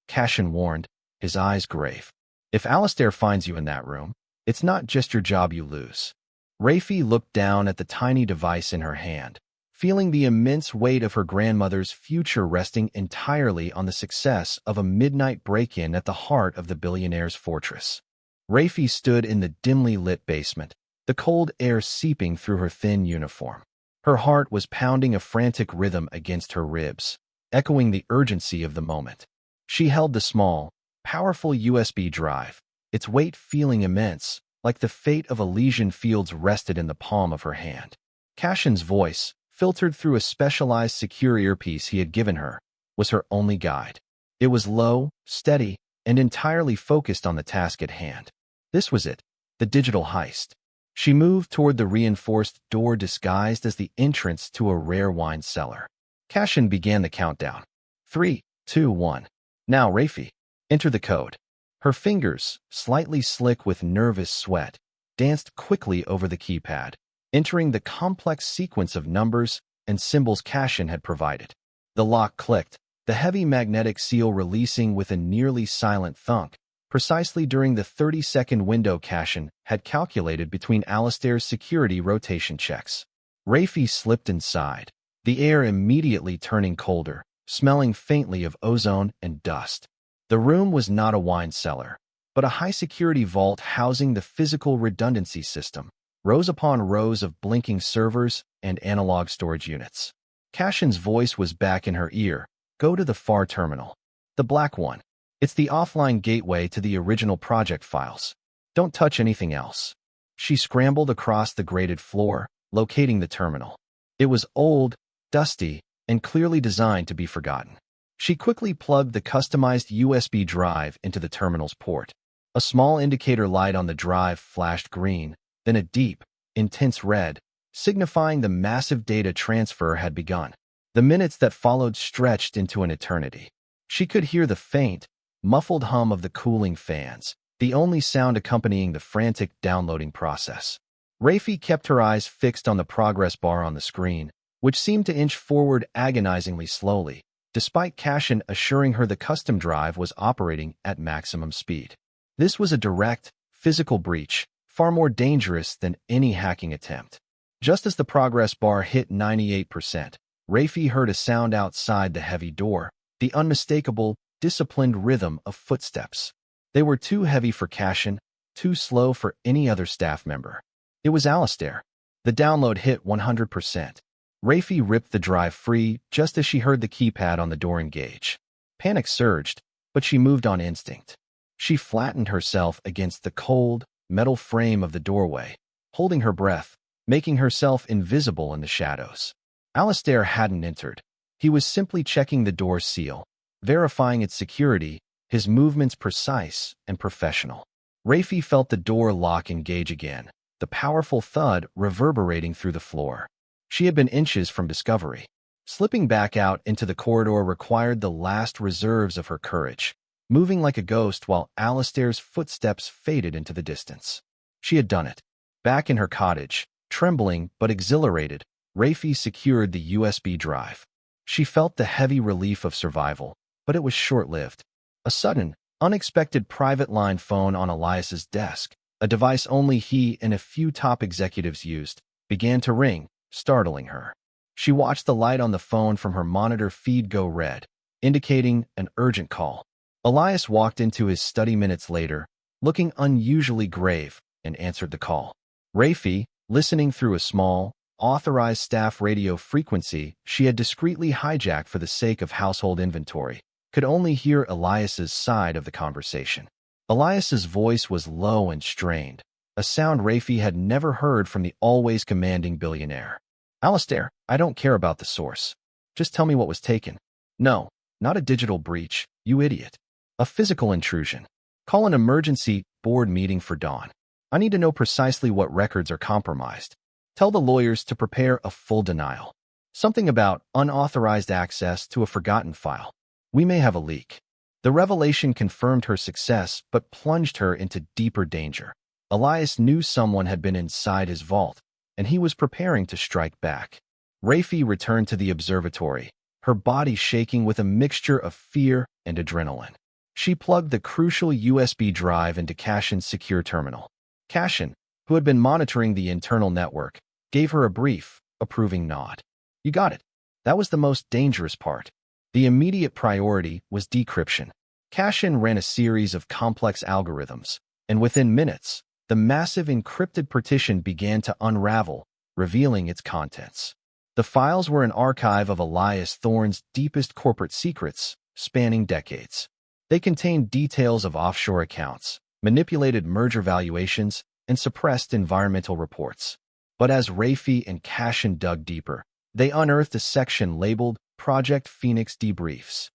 Cassian warned, his eyes grave. If Alistair finds you in that room, it's not just your job you lose. Raphie looked down at the tiny device in her hand, feeling the immense weight of her grandmother's future resting entirely on the success of a midnight break-in at the heart of the Billionaire's fortress. Raphie stood in the dimly lit basement, the cold air seeping through her thin uniform. Her heart was pounding a frantic rhythm against her ribs, echoing the urgency of the moment. She held the small, powerful USB drive, its weight feeling immense, like the fate of Elysian Fields rested in the palm of her hand. Cassian's voice, filtered through a specialized secure earpiece he had given her, was her only guide. It was low, steady, and entirely focused on the task at hand. This was it, the digital heist. She moved toward the reinforced door disguised as the entrance to a rare wine cellar. Cassian began the countdown. 3, 2, 1. Now, Raphie, enter the code. Her fingers, slightly slick with nervous sweat, danced quickly over the keypad, entering the complex sequence of numbers and symbols Cassian had provided. The lock clicked, the heavy magnetic seal releasing with a nearly silent thunk, precisely during the 30-second window Cassian had calculated between Alistair's security rotation checks. Raphie slipped inside, the air immediately turning colder, smelling faintly of ozone and dust. The room was not a wine cellar, but a high-security vault housing the physical redundancy system, rows upon rows of blinking servers and analog storage units. Cassian's voice was back in her ear. Go to the far terminal. The black one. It's the offline gateway to the original project files. Don't touch anything else. She scrambled across the grated floor, locating the terminal. It was old, dusty, and clearly designed to be forgotten. She quickly plugged the customized USB drive into the terminal's port. A small indicator light on the drive flashed green, then a deep, intense red, signifying the massive data transfer had begun. The minutes that followed stretched into an eternity. She could hear the faint, muffled hum of the cooling fans, the only sound accompanying the frantic downloading process. Raphie kept her eyes fixed on the progress bar on the screen, which seemed to inch forward agonizingly slowly, despite Cassian assuring her the custom drive was operating at maximum speed. This was a direct, physical breach, far more dangerous than any hacking attempt. Just as the progress bar hit 98%, Raphie heard a sound outside the heavy door, the unmistakable, disciplined rhythm of footsteps. They were too heavy for Cassian, too slow for any other staff member. It was Alistair. The download hit 100%. Raphie ripped the drive free just as she heard the keypad on the door engage. Panic surged, but she moved on instinct. She flattened herself against the cold, metal frame of the doorway, holding her breath, making herself invisible in the shadows. Alistair hadn't entered. He was simply checking the door's seal, verifying its security, his movements precise and professional. Raphie felt the door lock engage again, the powerful thud reverberating through the floor. She had been inches from discovery. Slipping back out into the corridor required the last reserves of her courage, moving like a ghost while Alistair's footsteps faded into the distance. She had done it. Back in her cottage, trembling but exhilarated, Raphie secured the USB drive. She felt the heavy relief of survival, but it was short-lived. A sudden, unexpected private line phone on Elias's desk, a device only he and a few top executives used, began to ring, startling her. She watched the light on the phone from her monitor feed go red, indicating an urgent call. Elias walked into his study minutes later, looking unusually grave, and answered the call. Raphie, listening through a small, authorized staff radio frequency she had discreetly hijacked for the sake of household inventory, could only hear Elias's side of the conversation. Elias's voice was low and strained, a sound Raphie had never heard from the always commanding billionaire. Alistair, I don't care about the source. Just tell me what was taken. No, not a digital breach, you idiot. A physical intrusion. Call an emergency board meeting for dawn. I need to know precisely what records are compromised. Tell the lawyers to prepare a full denial. Something about unauthorized access to a forgotten file. We may have a leak. The revelation confirmed her success but plunged her into deeper danger. Elias knew someone had been inside his vault, and he was preparing to strike back. Raphie returned to the observatory, her body shaking with a mixture of fear and adrenaline. She plugged the crucial USB drive into Cassian's secure terminal. Cassian, who had been monitoring the internal network, gave her a brief, approving nod. You got it. That was the most dangerous part. The immediate priority was decryption. Cassian ran a series of complex algorithms, and within minutes, the massive encrypted partition began to unravel, revealing its contents. The files were an archive of Elias Thorne's deepest corporate secrets, spanning decades. They contained details of offshore accounts, manipulated merger valuations, and suppressed environmental reports. But as Raphie and Cassian dug deeper, they unearthed a section labeled Project Phoenix Debriefs.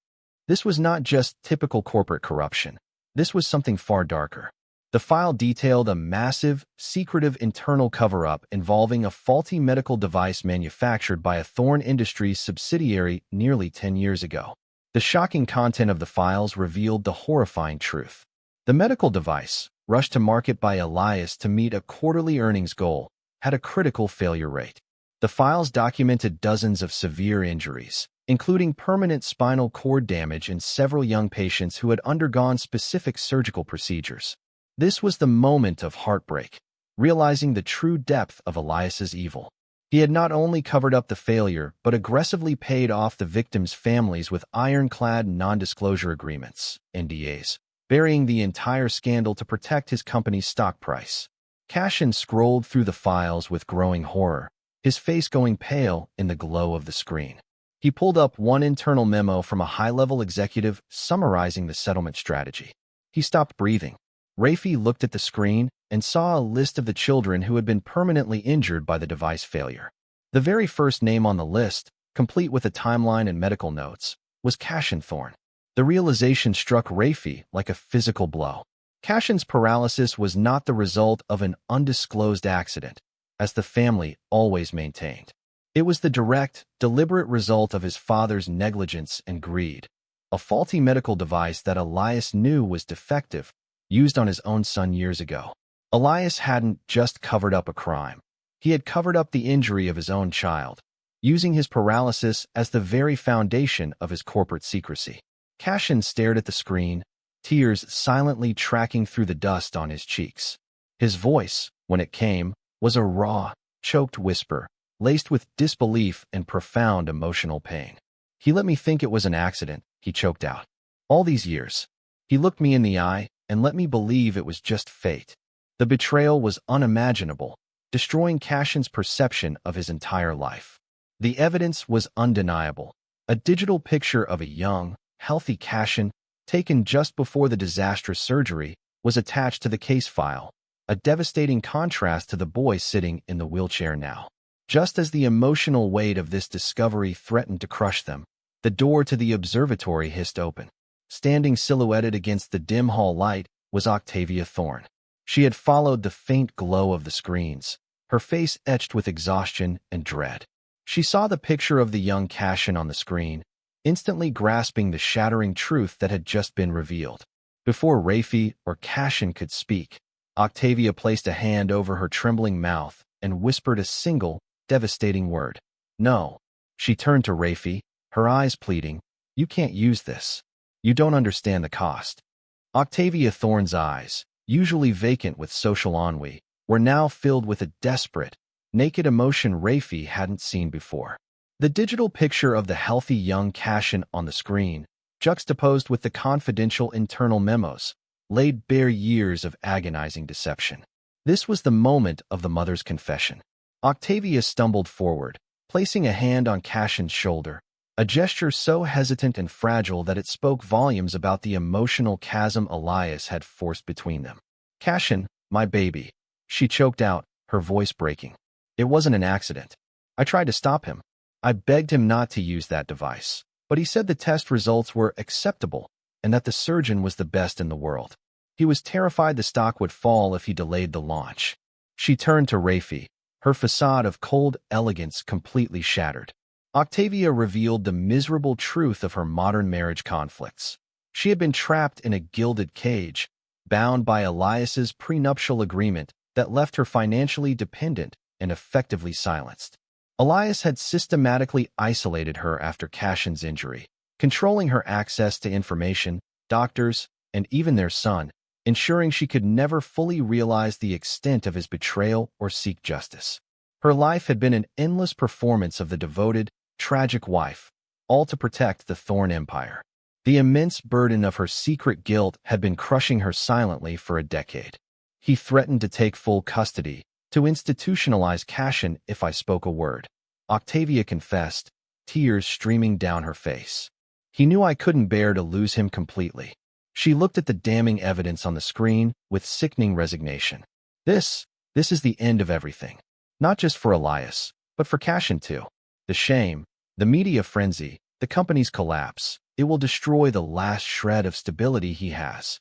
This was not just typical corporate corruption. This was something far darker. The file detailed a massive, secretive internal cover-up involving a faulty medical device manufactured by a Thorne Industries subsidiary nearly 10 years ago. The shocking content of the files revealed the horrifying truth. The medical device, rushed to market by Elias to meet a quarterly earnings goal, had a critical failure rate. The files documented dozens of severe injuries, including permanent spinal cord damage in several young patients who had undergone specific surgical procedures. This was the moment of heartbreak, realizing the true depth of Elias's evil. He had not only covered up the failure, but aggressively paid off the victims' families with ironclad non-disclosure agreements, NDAs, burying the entire scandal to protect his company's stock price. Cassian scrolled through the files with growing horror, his face going pale in the glow of the screen. He pulled up one internal memo from a high-level executive summarizing the settlement strategy. He stopped breathing. Raphie looked at the screen and saw a list of the children who had been permanently injured by the device failure. The very first name on the list, complete with a timeline and medical notes, was Cassian Thorne. The realization struck Raphie like a physical blow. Cassian's paralysis was not the result of an undisclosed accident, as the family always maintained. It was the direct, deliberate result of his father's negligence and greed. A faulty medical device that Elias knew was defective, used on his own son years ago. Elias hadn't just covered up a crime. He had covered up the injury of his own child, using his paralysis as the very foundation of his corporate secrecy. Cassian stared at the screen, tears silently tracking through the dust on his cheeks. His voice, when it came, was a raw, choked whisper, laced with disbelief and profound emotional pain. He let me think it was an accident, he choked out. All these years. He looked me in the eye and let me believe it was just fate. The betrayal was unimaginable, destroying Cassian's perception of his entire life. The evidence was undeniable. A digital picture of a young, healthy Cassian, taken just before the disastrous surgery, was attached to the case file, a devastating contrast to the boy sitting in the wheelchair now. Just as the emotional weight of this discovery threatened to crush them, the door to the observatory hissed open. Standing silhouetted against the dim hall light was Octavia Thorne. She had followed the faint glow of the screens, her face etched with exhaustion and dread. She saw the picture of the young Cassian on the screen, instantly grasping the shattering truth that had just been revealed. Before Raphie or Cassian could speak, Octavia placed a hand over her trembling mouth and whispered a single, devastating word. No. She turned to Raphie, her eyes pleading, "You can't use this. You don't understand the cost." Octavia Thorne's eyes, usually vacant with social ennui, were now filled with a desperate, naked emotion Raphie hadn't seen before. The digital picture of the healthy young Cassian on the screen, juxtaposed with the confidential internal memos, laid bare years of agonizing deception. This was the moment of the mother's confession. Octavia stumbled forward, placing a hand on Cassian's shoulder, a gesture so hesitant and fragile that it spoke volumes about the emotional chasm Elias had forced between them. "Cassian, my baby," she choked out, her voice breaking. "It wasn't an accident. I tried to stop him. I begged him not to use that device, but he said the test results were acceptable and that the surgeon was the best in the world. He was terrified the stock would fall if he delayed the launch." She turned to Raphie, her facade of cold elegance completely shattered. Octavia revealed the miserable truth of her modern marriage conflicts. She had been trapped in a gilded cage, bound by Elias's prenuptial agreement that left her financially dependent and effectively silenced. Elias had systematically isolated her after Cassian's injury, controlling her access to information, doctors, and even their son, ensuring she could never fully realize the extent of his betrayal or seek justice. Her life had been an endless performance of the devoted, tragic wife, all to protect the Thorne empire. The immense burden of her secret guilt had been crushing her silently for a decade. He threatened to take full custody, to institutionalize Cassian if I spoke a word. Octavia confessed, tears streaming down her face. He knew I couldn't bear to lose him completely. She looked at the damning evidence on the screen with sickening resignation. This is the end of everything. Not just for Elias, but for Cassian too. The shame, the media frenzy, the company's collapse. It will destroy the last shred of stability he has.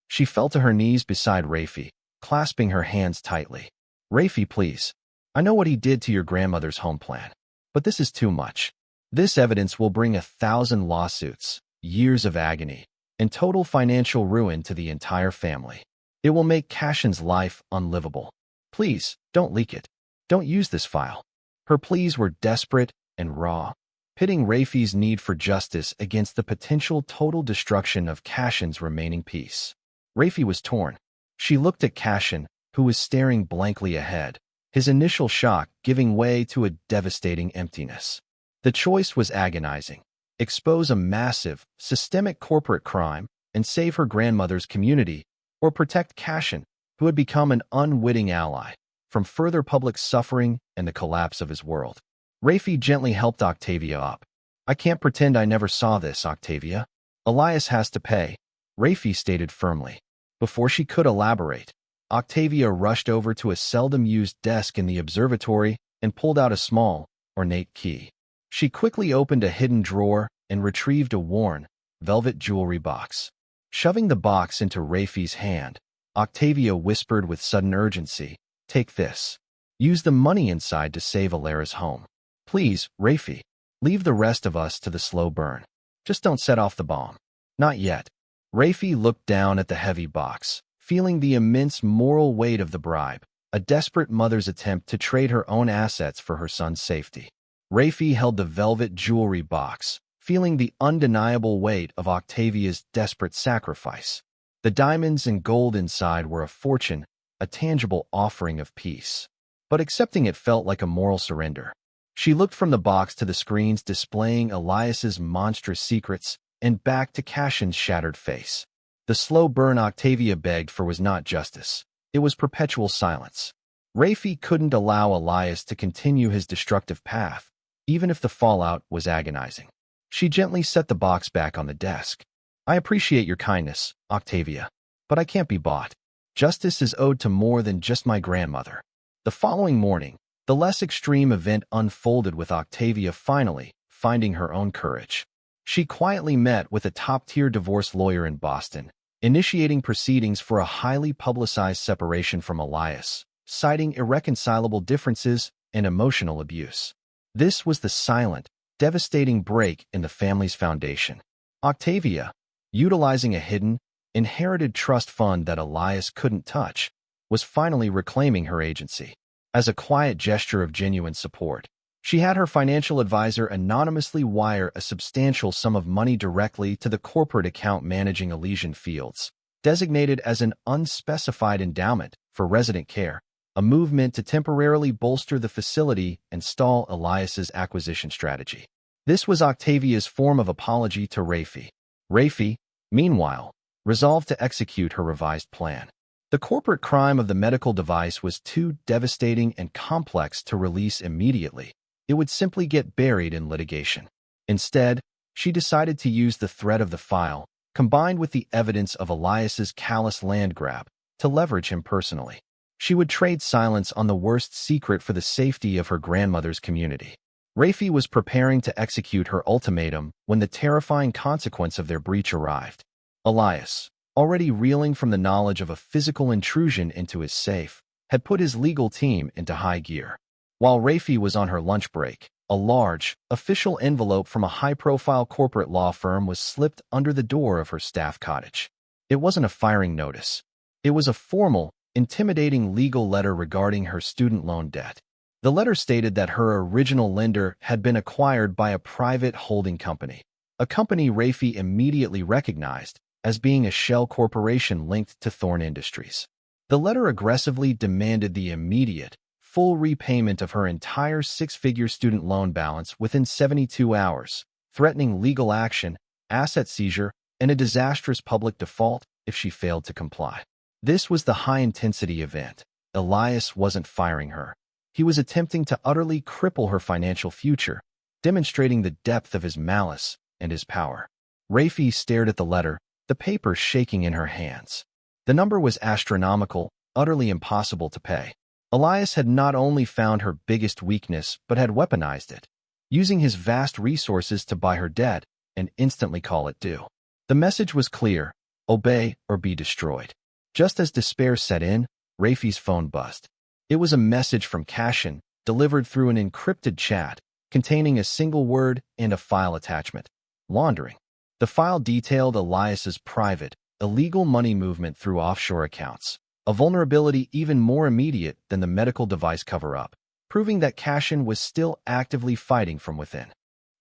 She fell to her knees beside Raphie, clasping her hands tightly. "Raphie, please. I know what he did to your grandmother's home plan, but this is too much. This evidence will bring 1,000 lawsuits, years of agony, and total financial ruin to the entire family. It will make Cassian's life unlivable. Please, don't leak it. Don't use this file." Her pleas were desperate and raw, pitting Raphie's need for justice against the potential total destruction of Cassian's remaining peace. Raphie was torn. She looked at Cassian, who was staring blankly ahead, his initial shock giving way to a devastating emptiness. The choice was agonizing: expose a massive, systemic corporate crime and save her grandmother's community, or protect Cassian, who had become an unwitting ally, from further public suffering and the collapse of his world. Raphie gently helped Octavia up. "I can't pretend I never saw this, Octavia. Elias has to pay," Raphie stated firmly. Before she could elaborate, Octavia rushed over to a seldom-used desk in the observatory and pulled out a small, ornate key. She quickly opened a hidden drawer and retrieved a worn, velvet jewelry box. Shoving the box into Raphie's hand, Octavia whispered with sudden urgency, "Take this. Use the money inside to save Alara's home. Please, Raphie, leave the rest of us to the slow burn. Just don't set off the bomb." "Not yet." Raphie looked down at the heavy box, feeling the immense moral weight of the bribe, a desperate mother's attempt to trade her own assets for her son's safety. Raphie held the velvet jewelry box, feeling the undeniable weight of Octavia's desperate sacrifice. The diamonds and gold inside were a fortune, a tangible offering of peace. But accepting it felt like a moral surrender. She looked from the box to the screens displaying Elias's monstrous secrets and back to Cassian's shattered face. The slow burn Octavia begged for was not justice. It was perpetual silence. Raphie couldn't allow Elias to continue his destructive path, even if the fallout was agonizing. She gently set the box back on the desk. "I appreciate your kindness, Octavia, but I can't be bought. Justice is owed to more than just my grandmother. The following morning, the less extreme event unfolded with Octavia finally finding her own courage. She quietly met with a top-tier divorce lawyer in Boston, initiating proceedings for a highly publicized separation from Elias, citing irreconcilable differences and emotional abuse. This was the silent, devastating break in the family's foundation. Octavia, utilizing a hidden, inherited trust fund that Elias couldn't touch, was finally reclaiming her agency. As a quiet gesture of genuine support, she had her financial advisor anonymously wire a substantial sum of money directly to the corporate account managing Elysian Fields, designated as an unspecified endowment for resident care, a move meant to temporarily bolster the facility and stall Elias's acquisition strategy. This was Octavia's form of apology to Raphie. Raphie, meanwhile, resolved to execute her revised plan. The corporate crime of the medical device was too devastating and complex to release immediately. It would simply get buried in litigation. Instead, she decided to use the threat of the file, combined with the evidence of Elias's callous land grab, to leverage him personally. She would trade silence on the worst secret for the safety of her grandmother's community. Raphie was preparing to execute her ultimatum when the terrifying consequence of their breach arrived. Elias, already reeling from the knowledge of a physical intrusion into his safe, had put his legal team into high gear. While Raphie was on her lunch break, a large, official envelope from a high-profile corporate law firm was slipped under the door of her staff cottage. It wasn't a firing notice. It was a formal, intimidating legal letter regarding her student loan debt. The letter stated that her original lender had been acquired by a private holding company, a company Raphie immediately recognized as being a shell corporation linked to Thorne Industries. The letter aggressively demanded the immediate, full repayment of her entire six-figure student loan balance within 72 hours, threatening legal action, asset seizure, and a disastrous public default if she failed to comply. This was the high-intensity event. Elias wasn't firing her. He was attempting to utterly cripple her financial future, demonstrating the depth of his malice and his power. Raphie stared at the letter, the paper shaking in her hands. The number was astronomical, utterly impossible to pay. Elias had not only found her biggest weakness but had weaponized it, using his vast resources to buy her debt and instantly call it due. The message was clear: obey or be destroyed. Just as despair set in, Raphie's phone buzzed. It was a message from Cassian, delivered through an encrypted chat, containing a single word and a file attachment: laundering. The file detailed Elias's private, illegal money movement through offshore accounts, a vulnerability even more immediate than the medical device cover-up, proving that Cassian was still actively fighting from within.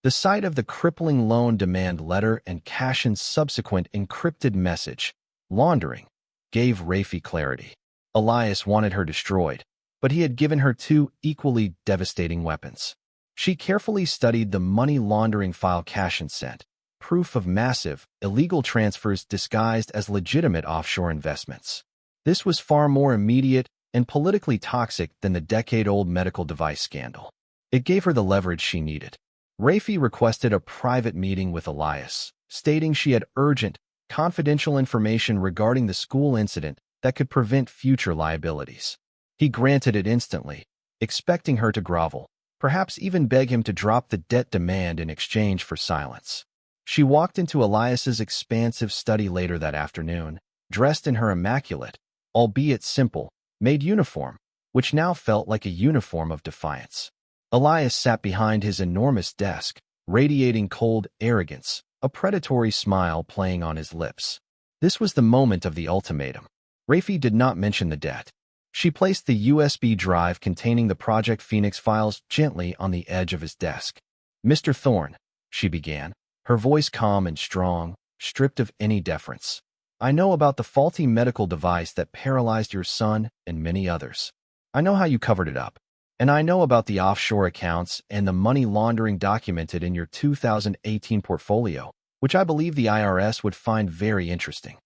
The sight of the crippling loan demand letter and Cassian's subsequent encrypted message, laundering, gave Raphie clarity. Elias wanted her destroyed, but he had given her two equally devastating weapons. She carefully studied the money laundering file Cassian sent, proof of massive, illegal transfers disguised as legitimate offshore investments. This was far more immediate and politically toxic than the decade-old medical device scandal. It gave her the leverage she needed. Raphie requested a private meeting with Elias, stating she had urgent, confidential information regarding the school incident that could prevent future liabilities. He granted it instantly, expecting her to grovel, perhaps even beg him to drop the debt demand in exchange for silence. She walked into Elias's expansive study later that afternoon, dressed in her immaculate, albeit simple, Maid uniform, which now felt like a uniform of defiance. Elias sat behind his enormous desk, radiating cold arrogance, a predatory smile playing on his lips. This was the moment of the ultimatum. Raphie did not mention the debt. She placed the USB drive containing the Project Phoenix files gently on the edge of his desk. "Mr. Thorne," she began, her voice calm and strong, stripped of any deference. "I know about the faulty medical device that paralyzed your son and many others. I know how you covered it up. And I know about the offshore accounts and the money laundering documented in your 2018 portfolio, which I believe the IRS would find very interesting."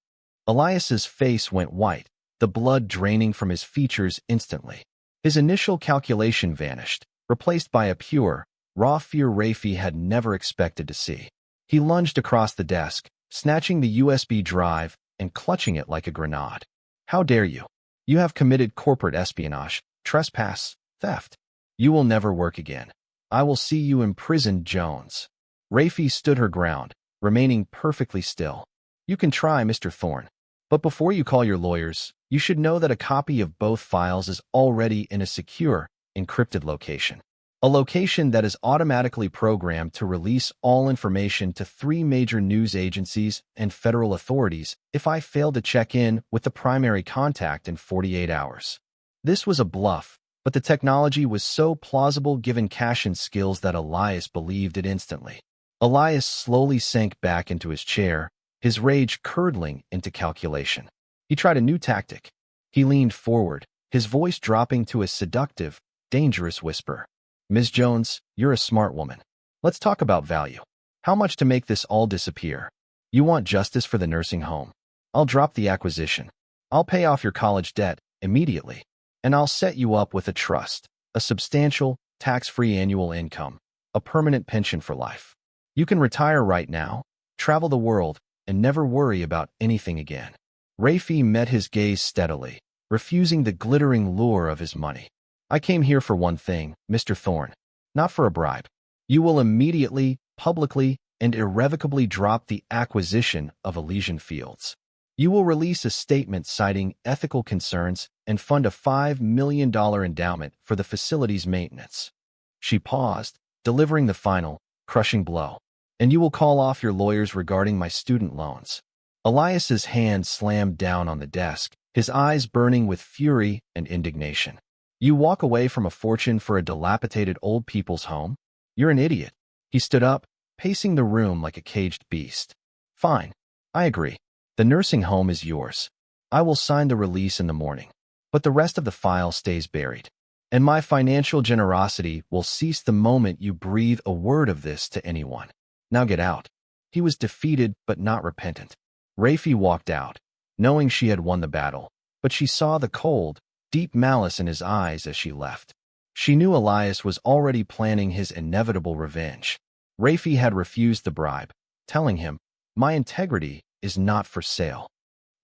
Elias's face went white, the blood draining from his features instantly. His initial calculation vanished, replaced by a pure, raw fear Raphie had never expected to see. He lunged across the desk, snatching the USB drive and clutching it like a grenade. How dare you? You have committed corporate espionage, trespass, theft. You will never work again. I will see you imprisoned, Jones. Raphie stood her ground, remaining perfectly still. You can try, Mr. Thorne. But before you call your lawyers, you should know that a copy of both files is already in a secure, encrypted location. A location that is automatically programmed to release all information to 3 major news agencies and federal authorities if I fail to check in with the primary contact in 48 hours. This was a bluff, but the technology was so plausible given Cassian's skills that Elias believed it instantly. Elias slowly sank back into his chair, his rage curdling into calculation. He tried a new tactic. He leaned forward, his voice dropping to a seductive, dangerous whisper. Ms. Jones, you're a smart woman. Let's talk about value. How much to make this all disappear? You want justice for the nursing home? I'll drop the acquisition. I'll pay off your college debt immediately. And I'll set you up with a trust, a substantial, tax-free annual income, a permanent pension for life. You can retire right now, travel the world, and never worry about anything again. Raphie met his gaze steadily, refusing the glittering lure of his money. I came here for one thing, Mr. Thorne, not for a bribe. You will immediately, publicly, and irrevocably drop the acquisition of Elysian Fields. You will release a statement citing ethical concerns and fund a $5 million endowment for the facility's maintenance. She paused, delivering the final, crushing blow. And you will call off your lawyers regarding my student loans. Elias's hand slammed down on the desk, his eyes burning with fury and indignation. You walk away from a fortune for a dilapidated old people's home? You're an idiot. He stood up, pacing the room like a caged beast. Fine. I agree. The nursing home is yours. I will sign the release in the morning. But the rest of the file stays buried. And my financial generosity will cease the moment you breathe a word of this to anyone. Now get out. He was defeated but not repentant. Raphie walked out, knowing she had won the battle, but she saw the cold, deep malice in his eyes as she left. She knew Elias was already planning his inevitable revenge. Raphie had refused the bribe, telling him, "My integrity is not for sale."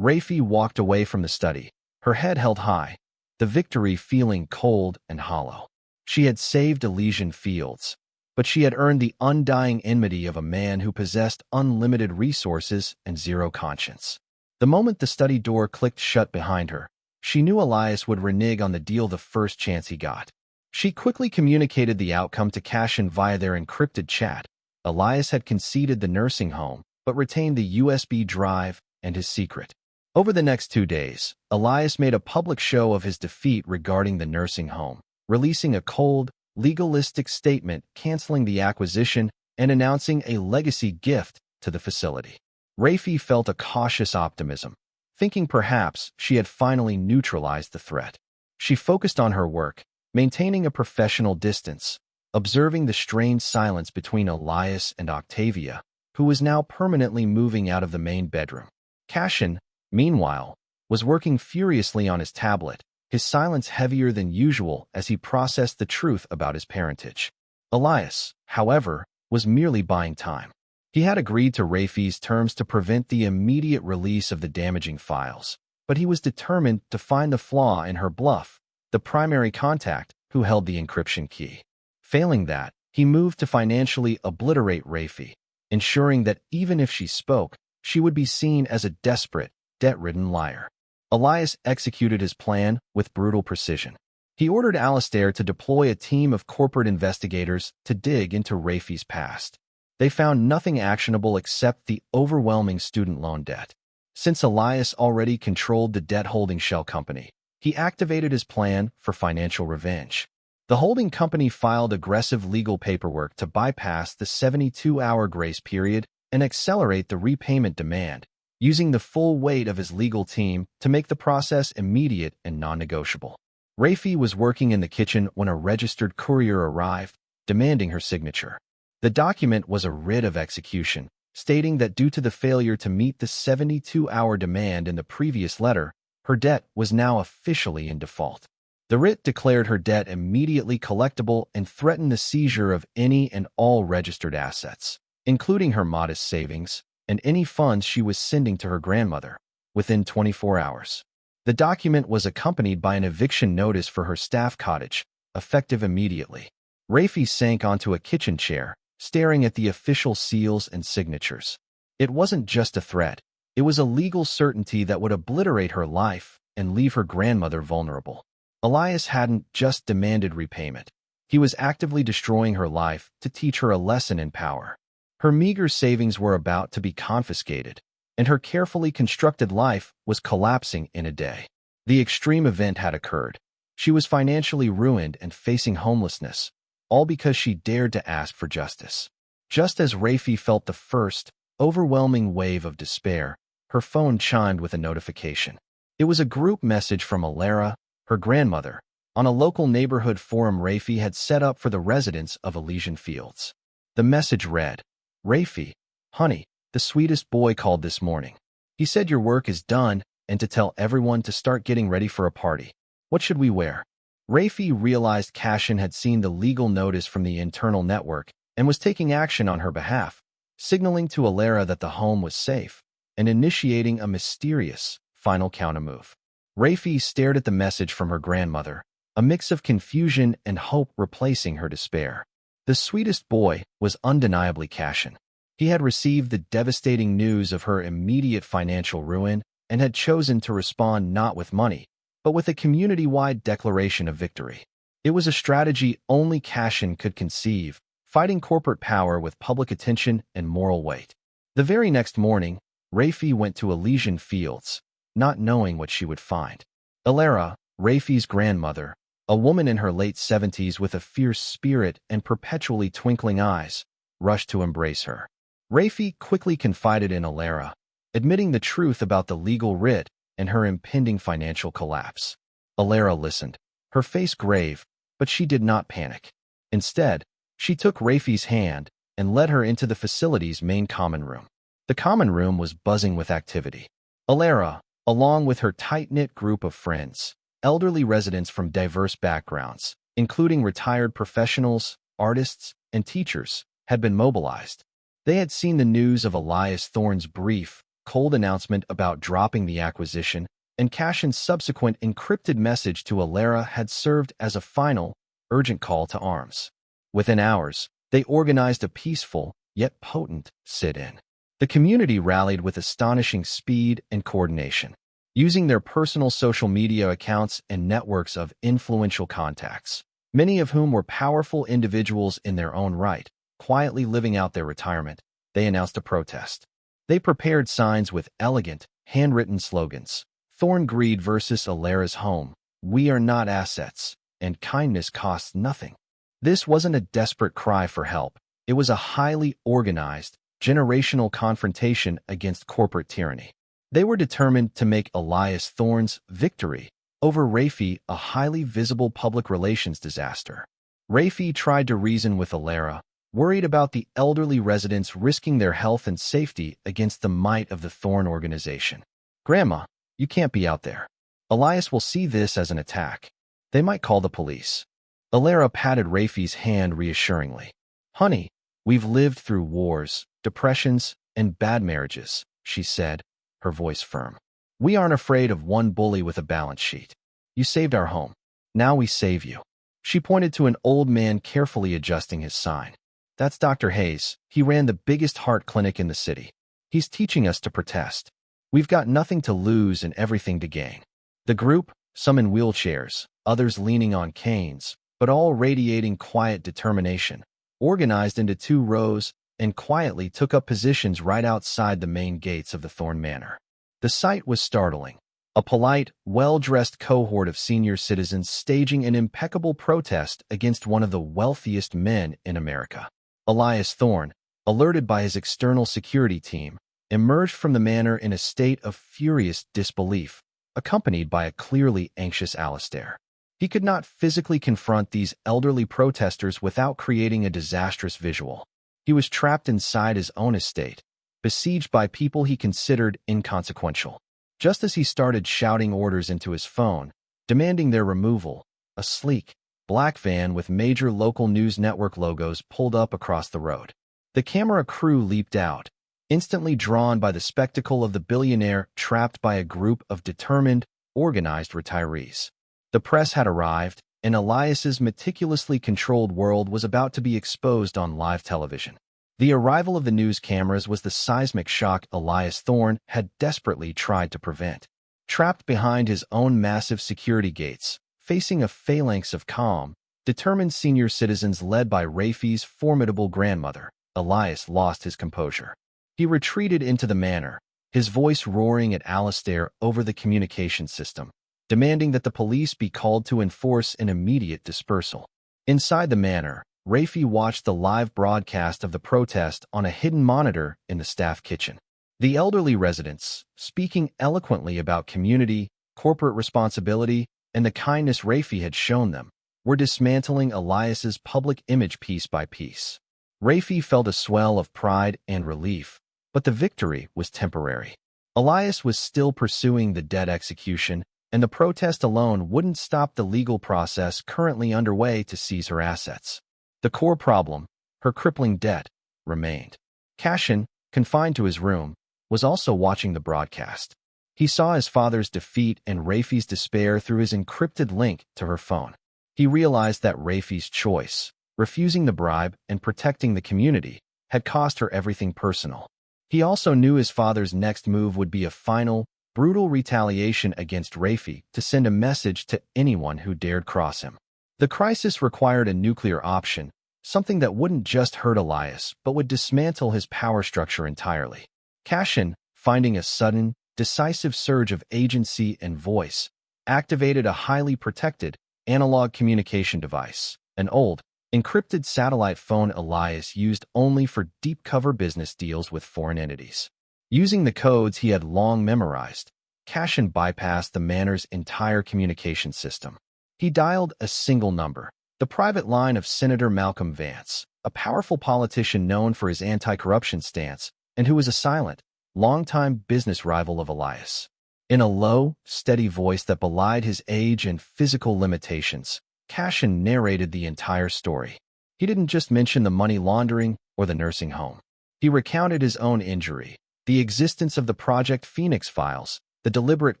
Raphie walked away from the study, her head held high, the victory feeling cold and hollow. She had saved Elysian Fields, but she had earned the undying enmity of a man who possessed unlimited resources and zero conscience. The moment the study door clicked shut behind her, she knew Elias would renege on the deal the first chance he got. She quickly communicated the outcome to Cassian via their encrypted chat. Elias had conceded the nursing home, but retained the USB drive and his secret. Over the next 2 days, Elias made a public show of his defeat regarding the nursing home, releasing a cold, legalistic statement canceling the acquisition and announcing a legacy gift to the facility. Raphie felt a cautious optimism, thinking perhaps she had finally neutralized the threat. She focused on her work, maintaining a professional distance, observing the strained silence between Elias and Octavia, who was now permanently moving out of the main bedroom. Cassian, meanwhile, was working furiously on his tablet, his silence heavier than usual as he processed the truth about his parentage. Elias, however, was merely buying time. He had agreed to Raphie's terms to prevent the immediate release of the damaging files, but he was determined to find the flaw in her bluff, the primary contact who held the encryption key. Failing that, he moved to financially obliterate Raphie, ensuring that even if she spoke, she would be seen as a desperate, debt-ridden liar. Elias executed his plan with brutal precision. He ordered lstory to deploy a team of corporate investigators to dig into Raphie's past. They found nothing actionable except the overwhelming student loan debt. Since Elias already controlled the debt-holding shell company, he activated his plan for financial revenge. The holding company filed aggressive legal paperwork to bypass the 72-hour grace period and accelerate the repayment demand, using the full weight of his legal team to make the process immediate and non-negotiable. Raphie was working in the kitchen when a registered courier arrived, demanding her signature. The document was a writ of execution, stating that due to the failure to meet the 72-hour demand in the previous letter, her debt was now officially in default. The writ declared her debt immediately collectible and threatened the seizure of any and all registered assets, including her modest savings and any funds she was sending to her grandmother, within 24 hours. The document was accompanied by an eviction notice for her staff cottage, effective immediately. Raphie sank onto a kitchen chair, staring at the official seals and signatures. It wasn't just a threat. It was a legal certainty that would obliterate her life and leave her grandmother vulnerable. Elias hadn't just demanded repayment. He was actively destroying her life to teach her a lesson in power. Her meager savings were about to be confiscated, and her carefully constructed life was collapsing in a day. The extreme event had occurred. She was financially ruined and facing homelessness, all because she dared to ask for justice. Just as Raphie felt the first, overwhelming wave of despair, her phone chimed with a notification. It was a group message from Alara, her grandmother, on a local neighborhood forum Raphie had set up for the residents of Elysian Fields. The message read, "Raphie, honey, the sweetest boy called this morning. He said your work is done and to tell everyone to start getting ready for a party. What should we wear?" Raphie realized Cassian had seen the legal notice from the internal network and was taking action on her behalf, signaling to Alara that the home was safe and initiating a mysterious final countermove. Raphie stared at the message from her grandmother, a mix of confusion and hope replacing her despair. The sweetest boy was undeniably Cassian. He had received the devastating news of her immediate financial ruin and had chosen to respond not with money, but with a community-wide declaration of victory. It was a strategy only Cassian could conceive, fighting corporate power with public attention and moral weight. The very next morning, Raphie went to Elysian Fields, not knowing what she would find. Alara, Raphie's grandmother, a woman in her late 70s with a fierce spirit and perpetually twinkling eyes, rushed to embrace her. Raphie quickly confided in Alara, admitting the truth about the legal writ and her impending financial collapse. Alara listened, her face grave, but she did not panic. Instead, she took Raphie's hand and led her into the facility's main common room. The common room was buzzing with activity. Alara, along with her tight-knit group of friends, elderly residents from diverse backgrounds, including retired professionals, artists, and teachers, had been mobilized. They had seen the news of Elias Thorne's brief, cold announcement about dropping the acquisition, and Cassian's subsequent encrypted message to Alara had served as a final, urgent call to arms. Within hours, they organized a peaceful, yet potent, sit-in. The community rallied with astonishing speed and coordination, using their personal social media accounts and networks of influential contacts, many of whom were powerful individuals in their own right. Quietly living out their retirement, they announced a protest. They prepared signs with elegant, handwritten slogans. "Thorne greed versus Alara's home. We are not assets, and kindness costs nothing." This wasn't a desperate cry for help. It was a highly organized, generational confrontation against corporate tyranny. They were determined to make Elias Thorne's victory over Raphie a highly visible public relations disaster. Raphie tried to reason with Alara, worried about the elderly residents risking their health and safety against the might of the Thorne organization. "Grandma, you can't be out there. Elias will see this as an attack. They might call the police." Alara patted Raphie's hand reassuringly. "Honey, we've lived through wars, depressions, and bad marriages," she said, her voice firm. "We aren't afraid of one bully with a balance sheet. You saved our home. Now we save you." She pointed to an old man carefully adjusting his sign. "That's Dr. Hayes. He ran the biggest heart clinic in the city. He's teaching us to protest. We've got nothing to lose and everything to gain." The group, some in wheelchairs, others leaning on canes, but all radiating quiet determination, organized into 2 rows and quietly took up positions right outside the main gates of the Thorne Manor. The sight was startling. A polite, well-dressed cohort of senior citizens staging an impeccable protest against one of the wealthiest men in America. Elias Thorne, alerted by his external security team, emerged from the manor in a state of furious disbelief, accompanied by a clearly anxious Alistair. He could not physically confront these elderly protesters without creating a disastrous visual. He was trapped inside his own estate, besieged by people he considered inconsequential. Just as he started shouting orders into his phone, demanding their removal, a sleek, black van with major local news network logos pulled up across the road. The camera crew leaped out, instantly drawn by the spectacle of the billionaire trapped by a group of determined, organized retirees. The press had arrived, and Elias's meticulously controlled world was about to be exposed on live television. The arrival of the news cameras was the seismic shock Elias Thorne had desperately tried to prevent. Trapped behind his own massive security gates, facing a phalanx of calm, determined senior citizens led by Raphie's formidable grandmother, Elias lost his composure. He retreated into the manor, his voice roaring at lstory over the communication system, demanding that the police be called to enforce an immediate dispersal. Inside the manor, Raphie watched the live broadcast of the protest on a hidden monitor in the staff kitchen. The elderly residents, speaking eloquently about community, corporate responsibility, and the kindness Raphie had shown them, were dismantling Elias's public image piece by piece. Raphie felt a swell of pride and relief, but the victory was temporary. Elias was still pursuing the debt execution, and the protest alone wouldn't stop the legal process currently underway to seize her assets. The core problem, her crippling debt, remained. Cassian, confined to his room, was also watching the broadcast. He saw his father's defeat and Raphie's despair through his encrypted link to her phone. He realized that Raphie's choice, refusing the bribe and protecting the community, had cost her everything personal. He also knew his father's next move would be a final, brutal retaliation against Raphie to send a message to anyone who dared cross him. The crisis required a nuclear option, something that wouldn't just hurt Elias but would dismantle his power structure entirely. Cassian, finding a sudden, decisive surge of agency and voice, activated a highly protected, analog communication device, an old, encrypted satellite phone Elias used only for deep-cover business deals with foreign entities. Using the codes he had long memorized, Cassian bypassed the manor's entire communication system. He dialed a single number, the private line of Senator Malcolm Vance, a powerful politician known for his anti-corruption stance and who was a silent, longtime business rival of Elias. In a low, steady voice that belied his age and physical limitations, Cassian narrated the entire story. He didn't just mention the money laundering or the nursing home. He recounted his own injury, the existence of the Project Phoenix files, the deliberate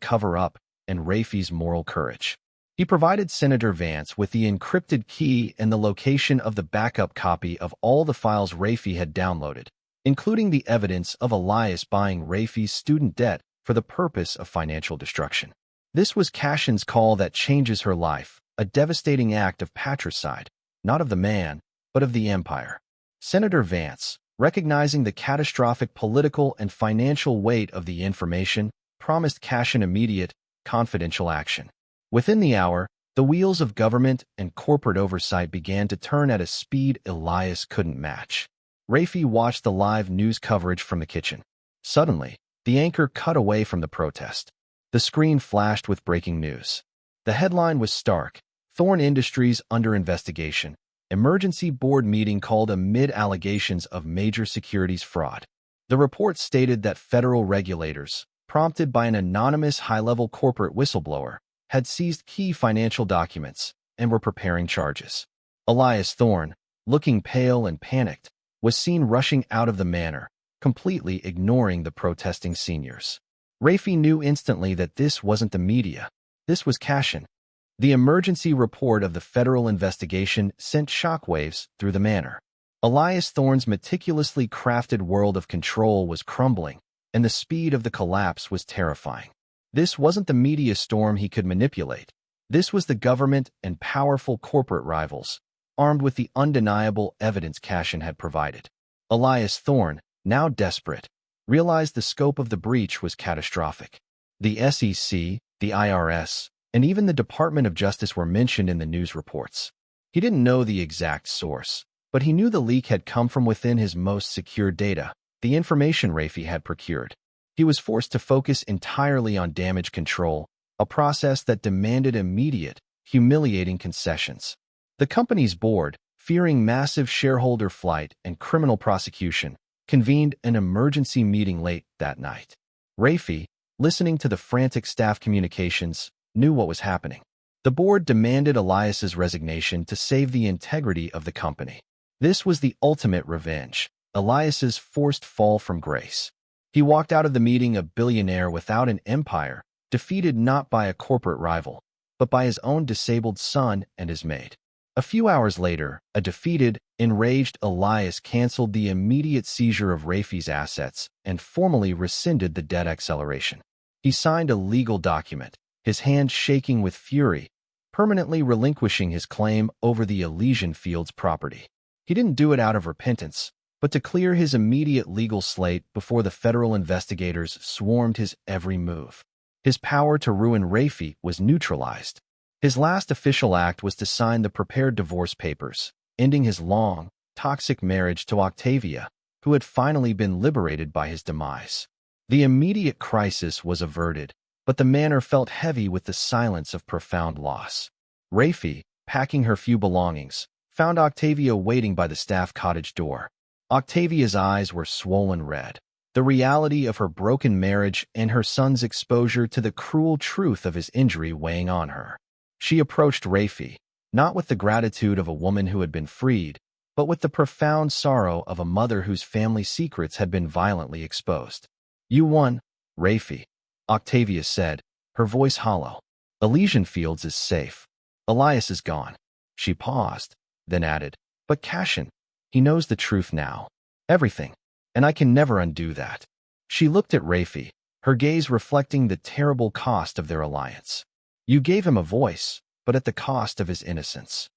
cover-up, and Raphie's moral courage. He provided Senator Vance with the encrypted key and the location of the backup copy of all the files Raphie had downloaded, including the evidence of Elias buying Raphie's student debt for the purpose of financial destruction. This was Cassian's call that changes her life, a devastating act of patricide, not of the man, but of the empire. Senator Vance, recognizing the catastrophic political and financial weight of the information, promised Cassian immediate, confidential action. Within the hour, the wheels of government and corporate oversight began to turn at a speed Elias couldn't match. Raphie watched the live news coverage from the kitchen. Suddenly, the anchor cut away from the protest. The screen flashed with breaking news. The headline was stark: Thorne Industries under investigation. Emergency board meeting called amid allegations of major securities fraud. The report stated that federal regulators, prompted by an anonymous high-level corporate whistleblower, had seized key financial documents and were preparing charges. Elias Thorne, looking pale and panicked, was seen rushing out of the manor, completely ignoring the protesting seniors. Raphie knew instantly that this wasn't the media. This was Cassian. The emergency report of the federal investigation sent shockwaves through the manor. Elias Thorne's meticulously crafted world of control was crumbling, and the speed of the collapse was terrifying. This wasn't the media storm he could manipulate. This was the government and powerful corporate rivals, armed with the undeniable evidence Cassian had provided. Elias Thorne, now desperate, realized the scope of the breach was catastrophic. The SEC, the IRS, and even the Department of Justice were mentioned in the news reports. He didn't know the exact source, but he knew the leak had come from within his most secure data, the information Raphie had procured. He was forced to focus entirely on damage control, a process that demanded immediate, humiliating concessions. The company's board, fearing massive shareholder flight and criminal prosecution, convened an emergency meeting late that night. Raphie, listening to the frantic staff communications, knew what was happening. The board demanded Elias's resignation to save the integrity of the company. This was the ultimate revenge, Elias's forced fall from grace. He walked out of the meeting a billionaire without an empire, defeated not by a corporate rival, but by his own disabled son and his maid. A few hours later, a defeated, enraged Elias canceled the immediate seizure of Raphie's assets and formally rescinded the debt acceleration. He signed a legal document, his hand shaking with fury, permanently relinquishing his claim over the Elysian Fields property. He didn't do it out of repentance, but to clear his immediate legal slate before the federal investigators swarmed his every move. His power to ruin Raphie was neutralized. His last official act was to sign the prepared divorce papers, ending his long, toxic marriage to Octavia, who had finally been liberated by his demise. The immediate crisis was averted, but the manor felt heavy with the silence of profound loss. Raphie, packing her few belongings, found Octavia waiting by the staff cottage door. Octavia's eyes were swollen red, the reality of her broken marriage and her son's exposure to the cruel truth of his injury weighing on her. She approached Raphie, not with the gratitude of a woman who had been freed, but with the profound sorrow of a mother whose family secrets had been violently exposed. "You won, Raphie," Octavia said, her voice hollow. "Elysian Fields is safe. Elias is gone." She paused, then added, "But Cassian, he knows the truth now. Everything. And I can never undo that." She looked at Raphie, her gaze reflecting the terrible cost of their alliance. "You gave him a voice, but at the cost of his innocence."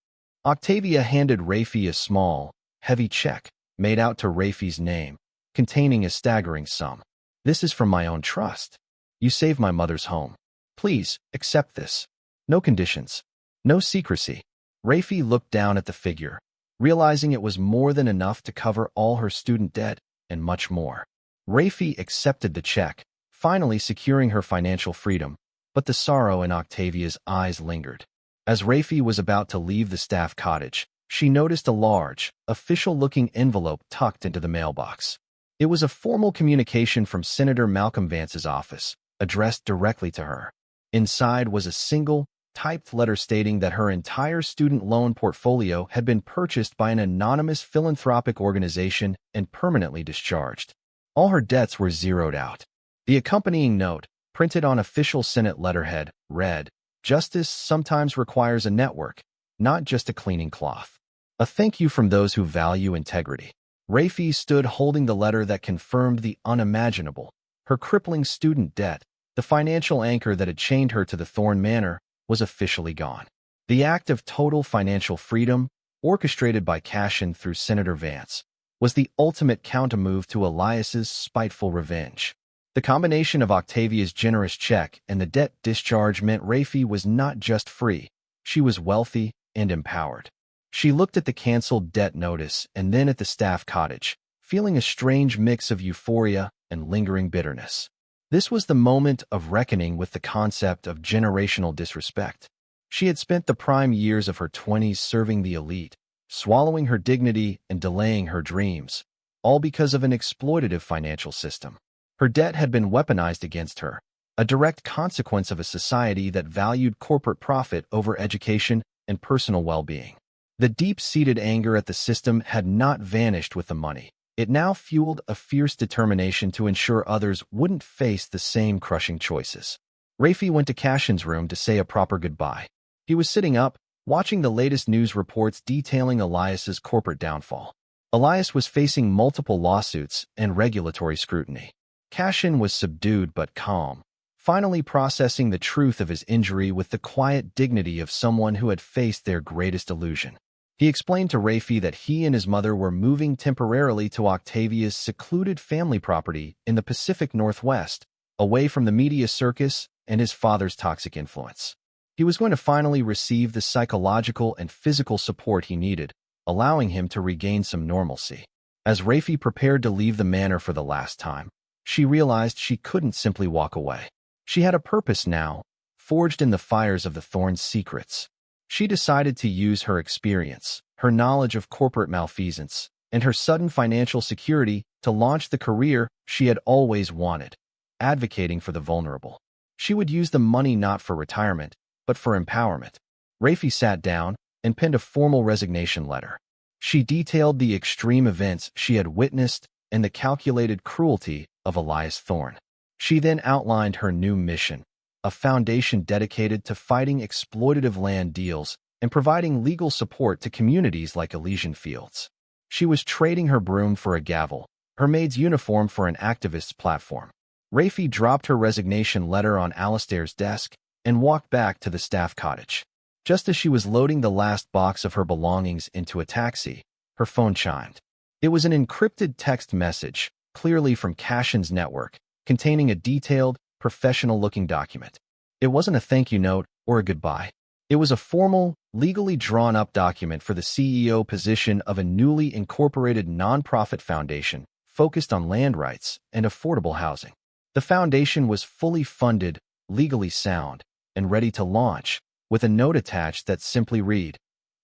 Octavia handed Raphie a small, heavy check, made out to Raphie's name, containing a staggering sum. "This is from my own trust. You saved my mother's home. Please, accept this. No conditions. No secrecy." Raphie looked down at the figure, realizing it was more than enough to cover all her student debt and much more. Raphie accepted the check, finally securing her financial freedom, but the sorrow in Octavia's eyes lingered. As Raphie was about to leave the staff cottage, she noticed a large, official-looking envelope tucked into the mailbox. It was a formal communication from Senator Malcolm Vance's office, addressed directly to her. Inside was a single, typed letter stating that her entire student loan portfolio had been purchased by an anonymous philanthropic organization and permanently discharged. All her debts were zeroed out. The accompanying note, printed on official Senate letterhead, read, "Justice sometimes requires a network, not just a cleaning cloth. A thank you from those who value integrity." Raphie stood holding the letter that confirmed the unimaginable. Her crippling student debt, the financial anchor that had chained her to the Thorne Manor, was officially gone. The act of total financial freedom, orchestrated by Cassian through Senator Vance, was the ultimate countermove to Elias's spiteful revenge. The combination of Octavia's generous check and the debt discharge meant Raphie was not just free, she was wealthy and empowered. She looked at the canceled debt notice and then at the staff cottage, feeling a strange mix of euphoria and lingering bitterness. This was the moment of reckoning with the concept of generational disrespect. She had spent the prime years of her 20s serving the elite, swallowing her dignity and delaying her dreams, all because of an exploitative financial system. Her debt had been weaponized against her, a direct consequence of a society that valued corporate profit over education and personal well-being. The deep-seated anger at the system had not vanished with the money. It now fueled a fierce determination to ensure others wouldn't face the same crushing choices. Raphie went to Cassian's room to say a proper goodbye. He was sitting up, watching the latest news reports detailing Elias's corporate downfall. Elias was facing multiple lawsuits and regulatory scrutiny. Cassian was subdued but calm, finally processing the truth of his injury with the quiet dignity of someone who had faced their greatest illusion. He explained to Raphie that he and his mother were moving temporarily to Octavia's secluded family property in the Pacific Northwest, away from the media circus and his father's toxic influence. He was going to finally receive the psychological and physical support he needed, allowing him to regain some normalcy. As Raphie prepared to leave the manor for the last time, she realized she couldn't simply walk away. She had a purpose now, forged in the fires of the Thorne's secrets. She decided to use her experience, her knowledge of corporate malfeasance, and her sudden financial security to launch the career she had always wanted, advocating for the vulnerable. She would use the money not for retirement, but for empowerment. Raphie sat down and penned a formal resignation letter. She detailed the extreme events she had witnessed and the calculated cruelty of Elias Thorne. She then outlined her new mission, a foundation dedicated to fighting exploitative land deals and providing legal support to communities like Elysian Fields. She was trading her broom for a gavel, her maid's uniform for an activist's platform. Raphie dropped her resignation letter on Alistair's desk and walked back to the staff cottage. Just as she was loading the last box of her belongings into a taxi, her phone chimed. It was an encrypted text message, clearly from Cassian's network, containing a detailed, professional-looking document. It wasn't a thank you note or a goodbye. It was a formal, legally drawn-up document for the CEO position of a newly incorporated nonprofit foundation focused on land rights and affordable housing. The foundation was fully funded, legally sound, and ready to launch, with a note attached that simply read,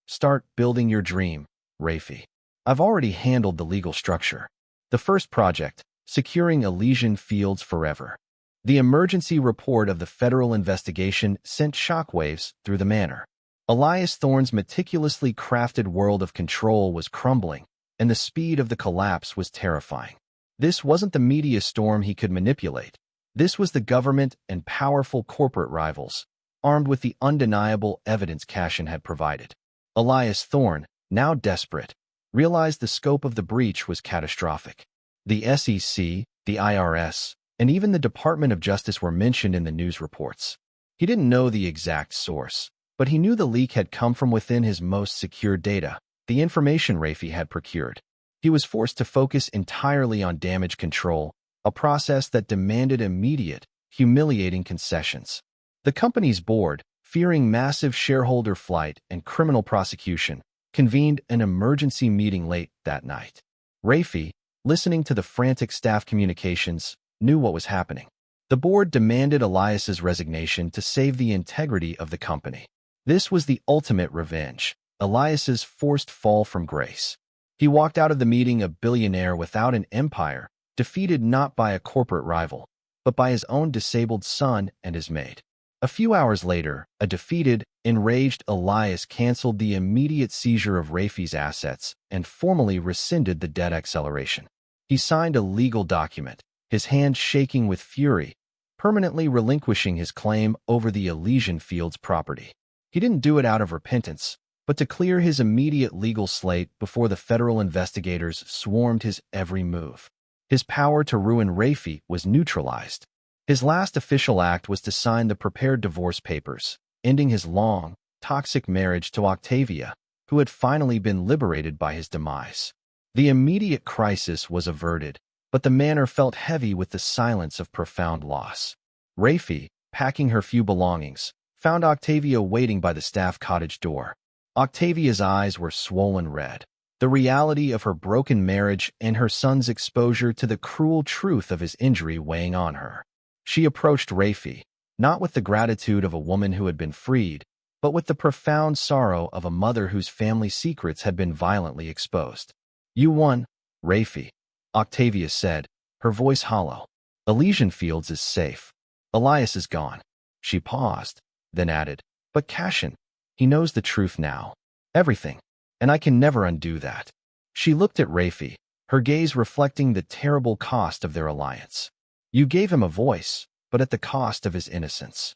"Start building your dream, Raphie. I've already handled the legal structure. The first project, securing Elysian Fields forever." The emergency report of the federal investigation sent shockwaves through the manor. Elias Thorne's meticulously crafted world of control was crumbling, and the speed of the collapse was terrifying. This wasn't the media storm he could manipulate. This was the government and powerful corporate rivals, armed with the undeniable evidence Cassian had provided. Elias Thorne, now desperate, realized the scope of the breach was catastrophic. The SEC, the IRS, and even the Department of Justice were mentioned in the news reports. He didn't know the exact source, but he knew the leak had come from within his most secure data, the information Raphie had procured. He was forced to focus entirely on damage control, a process that demanded immediate, humiliating concessions. The company's board, fearing massive shareholder flight and criminal prosecution, convened an emergency meeting late that night. Raphie, listening to the frantic staff communications, knew what was happening. The board demanded Elias's resignation to save the integrity of the company. This was the ultimate revenge, Elias's forced fall from grace. He walked out of the meeting a billionaire without an empire, defeated not by a corporate rival, but by his own disabled son and his maid. A few hours later, a defeated, enraged Elias canceled the immediate seizure of Raphie's assets and formally rescinded the debt acceleration. He signed a legal document, his hand shaking with fury, permanently relinquishing his claim over the Elysian Fields property. He didn't do it out of repentance, but to clear his immediate legal slate before the federal investigators swarmed his every move. His power to ruin Raphie was neutralized. His last official act was to sign the prepared divorce papers, ending his long, toxic marriage to Octavia, who had finally been liberated by his demise. The immediate crisis was averted, but the manor felt heavy with the silence of profound loss. Raphie, packing her few belongings, found Octavia waiting by the staff cottage door. Octavia's eyes were swollen red, the reality of her broken marriage and her son's exposure to the cruel truth of his injury weighing on her. She approached Raphie, not with the gratitude of a woman who had been freed, but with the profound sorrow of a mother whose family secrets had been violently exposed. "You won, Raphie," Octavia said, her voice hollow. "Elysian Fields is safe. Elias is gone." She paused, then added, "But Cassian, he knows the truth now. Everything. And I can never undo that." She looked at Raphie, her gaze reflecting the terrible cost of their alliance. "You gave him a voice, but at the cost of his innocence."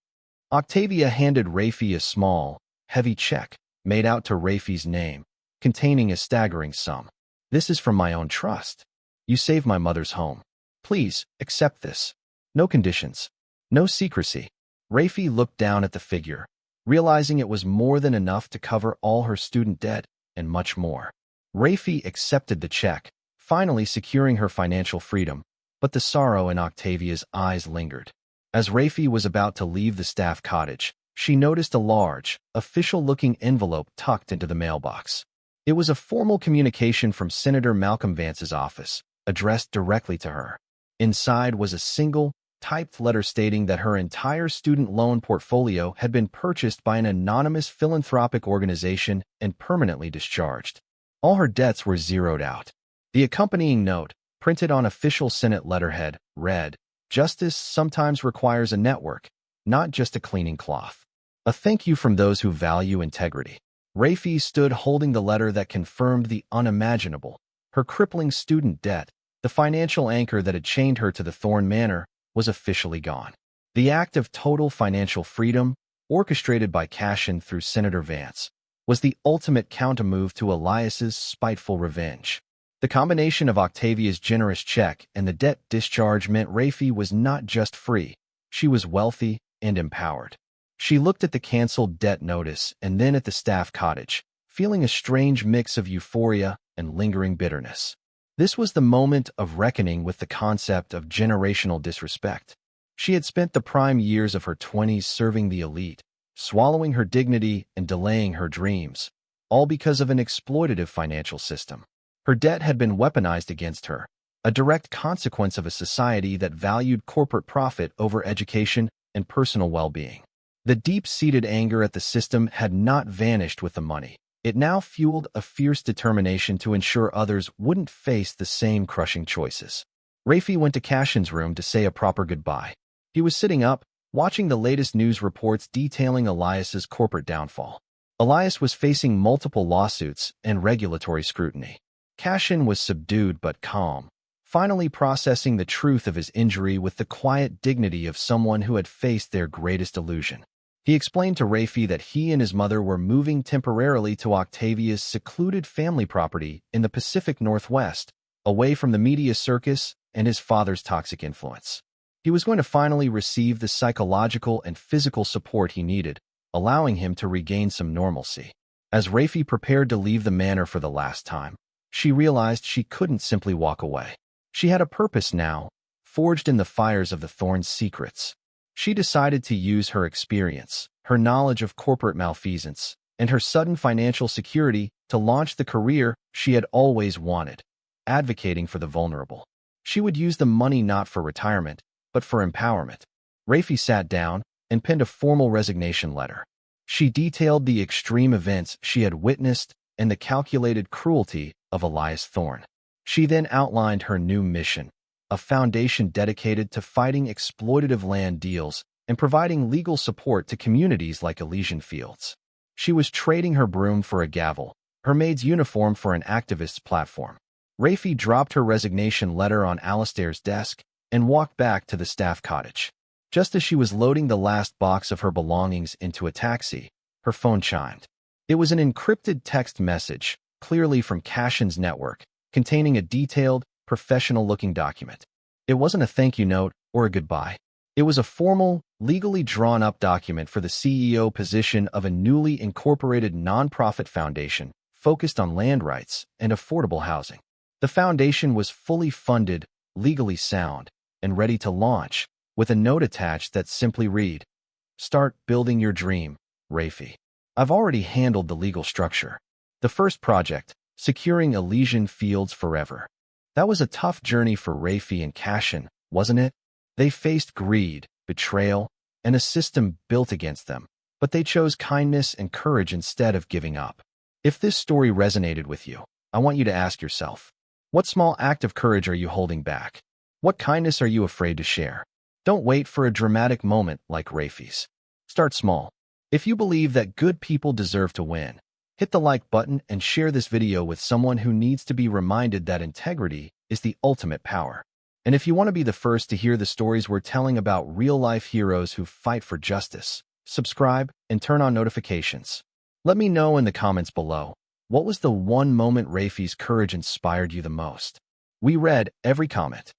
Octavia handed Raphie a small, heavy check, made out to Raphie's name, containing a staggering sum. "This is from my own trust. You saved my mother's home. Please, accept this. No conditions. No secrecy." Raphie looked down at the figure, realizing it was more than enough to cover all her student debt and much more. Raphie accepted the check, finally securing her financial freedom, but the sorrow in Octavia's eyes lingered. As Raphie was about to leave the staff cottage, she noticed a large, official-looking envelope tucked into the mailbox. It was a formal communication from Senator Malcolm Vance's office, addressed directly to her. Inside was a single, typed letter stating that her entire student loan portfolio had been purchased by an anonymous philanthropic organization and permanently discharged. All her debts were zeroed out. The accompanying note, printed on official Senate letterhead, read, "Justice sometimes requires a network, not just a cleaning cloth. A thank you from those who value integrity." Raphie stood holding the letter that confirmed the unimaginable. Her crippling student debt, the financial anchor that had chained her to the Thorne Manor, was officially gone. The act of total financial freedom, orchestrated by Cassian through Senator Vance, was the ultimate countermove to Elias's spiteful revenge. The combination of Octavia's generous check and the debt discharge meant Raphie was not just free, she was wealthy and empowered. She looked at the canceled debt notice and then at the staff cottage, feeling a strange mix of euphoria and lingering bitterness. This was the moment of reckoning with the concept of generational disrespect. She had spent the prime years of her 20s serving the elite, swallowing her dignity and delaying her dreams, all because of an exploitative financial system. Her debt had been weaponized against her, a direct consequence of a society that valued corporate profit over education and personal well-being. The deep-seated anger at the system had not vanished with the money. It now fueled a fierce determination to ensure others wouldn't face the same crushing choices. Raphie went to Cassian's room to say a proper goodbye. He was sitting up, watching the latest news reports detailing Elias's corporate downfall. Elias was facing multiple lawsuits and regulatory scrutiny. Cassian was subdued but calm, finally processing the truth of his injury with the quiet dignity of someone who had faced their greatest illusion. He explained to Raphie that he and his mother were moving temporarily to Octavia's secluded family property in the Pacific Northwest, away from the media circus and his father's toxic influence. He was going to finally receive the psychological and physical support he needed, allowing him to regain some normalcy. As Raphie prepared to leave the manor for the last time, she realized she couldn't simply walk away. She had a purpose now, forged in the fires of the Thorne's secrets. She decided to use her experience, her knowledge of corporate malfeasance, and her sudden financial security to launch the career she had always wanted, advocating for the vulnerable. She would use the money not for retirement, but for empowerment. Raphie sat down and penned a formal resignation letter. She detailed the extreme events she had witnessed and the calculated cruelty of Elias Thorne. She then outlined her new mission, a foundation dedicated to fighting exploitative land deals and providing legal support to communities like Elysian Fields. She was trading her broom for a gavel, her maid's uniform for an activist's platform. Raphie dropped her resignation letter on Alistair's desk and walked back to the staff cottage. Just as she was loading the last box of her belongings into a taxi, her phone chimed. It was an encrypted text message, clearly from Cassian's network, containing a detailed, professional-looking document. It wasn't a thank you note or a goodbye. It was a formal, legally drawn-up document for the CEO position of a newly incorporated nonprofit foundation focused on land rights and affordable housing. The foundation was fully funded, legally sound, and ready to launch, with a note attached that simply read, "Start building your dream, Raphie. I've already handled the legal structure." The first project, securing Elysian Fields forever. That was a tough journey for Raphie and Cassian, wasn't it? They faced greed, betrayal, and a system built against them, but they chose kindness and courage instead of giving up. If this story resonated with you, I want you to ask yourself, what small act of courage are you holding back? What kindness are you afraid to share? Don't wait for a dramatic moment like Raphie's. Start small. If you believe that good people deserve to win, hit the like button and share this video with someone who needs to be reminded that integrity is the ultimate power. And if you want to be the first to hear the stories we're telling about real-life heroes who fight for justice, subscribe and turn on notifications. Let me know in the comments below, what was the one moment Raphie's courage inspired you the most? We read every comment.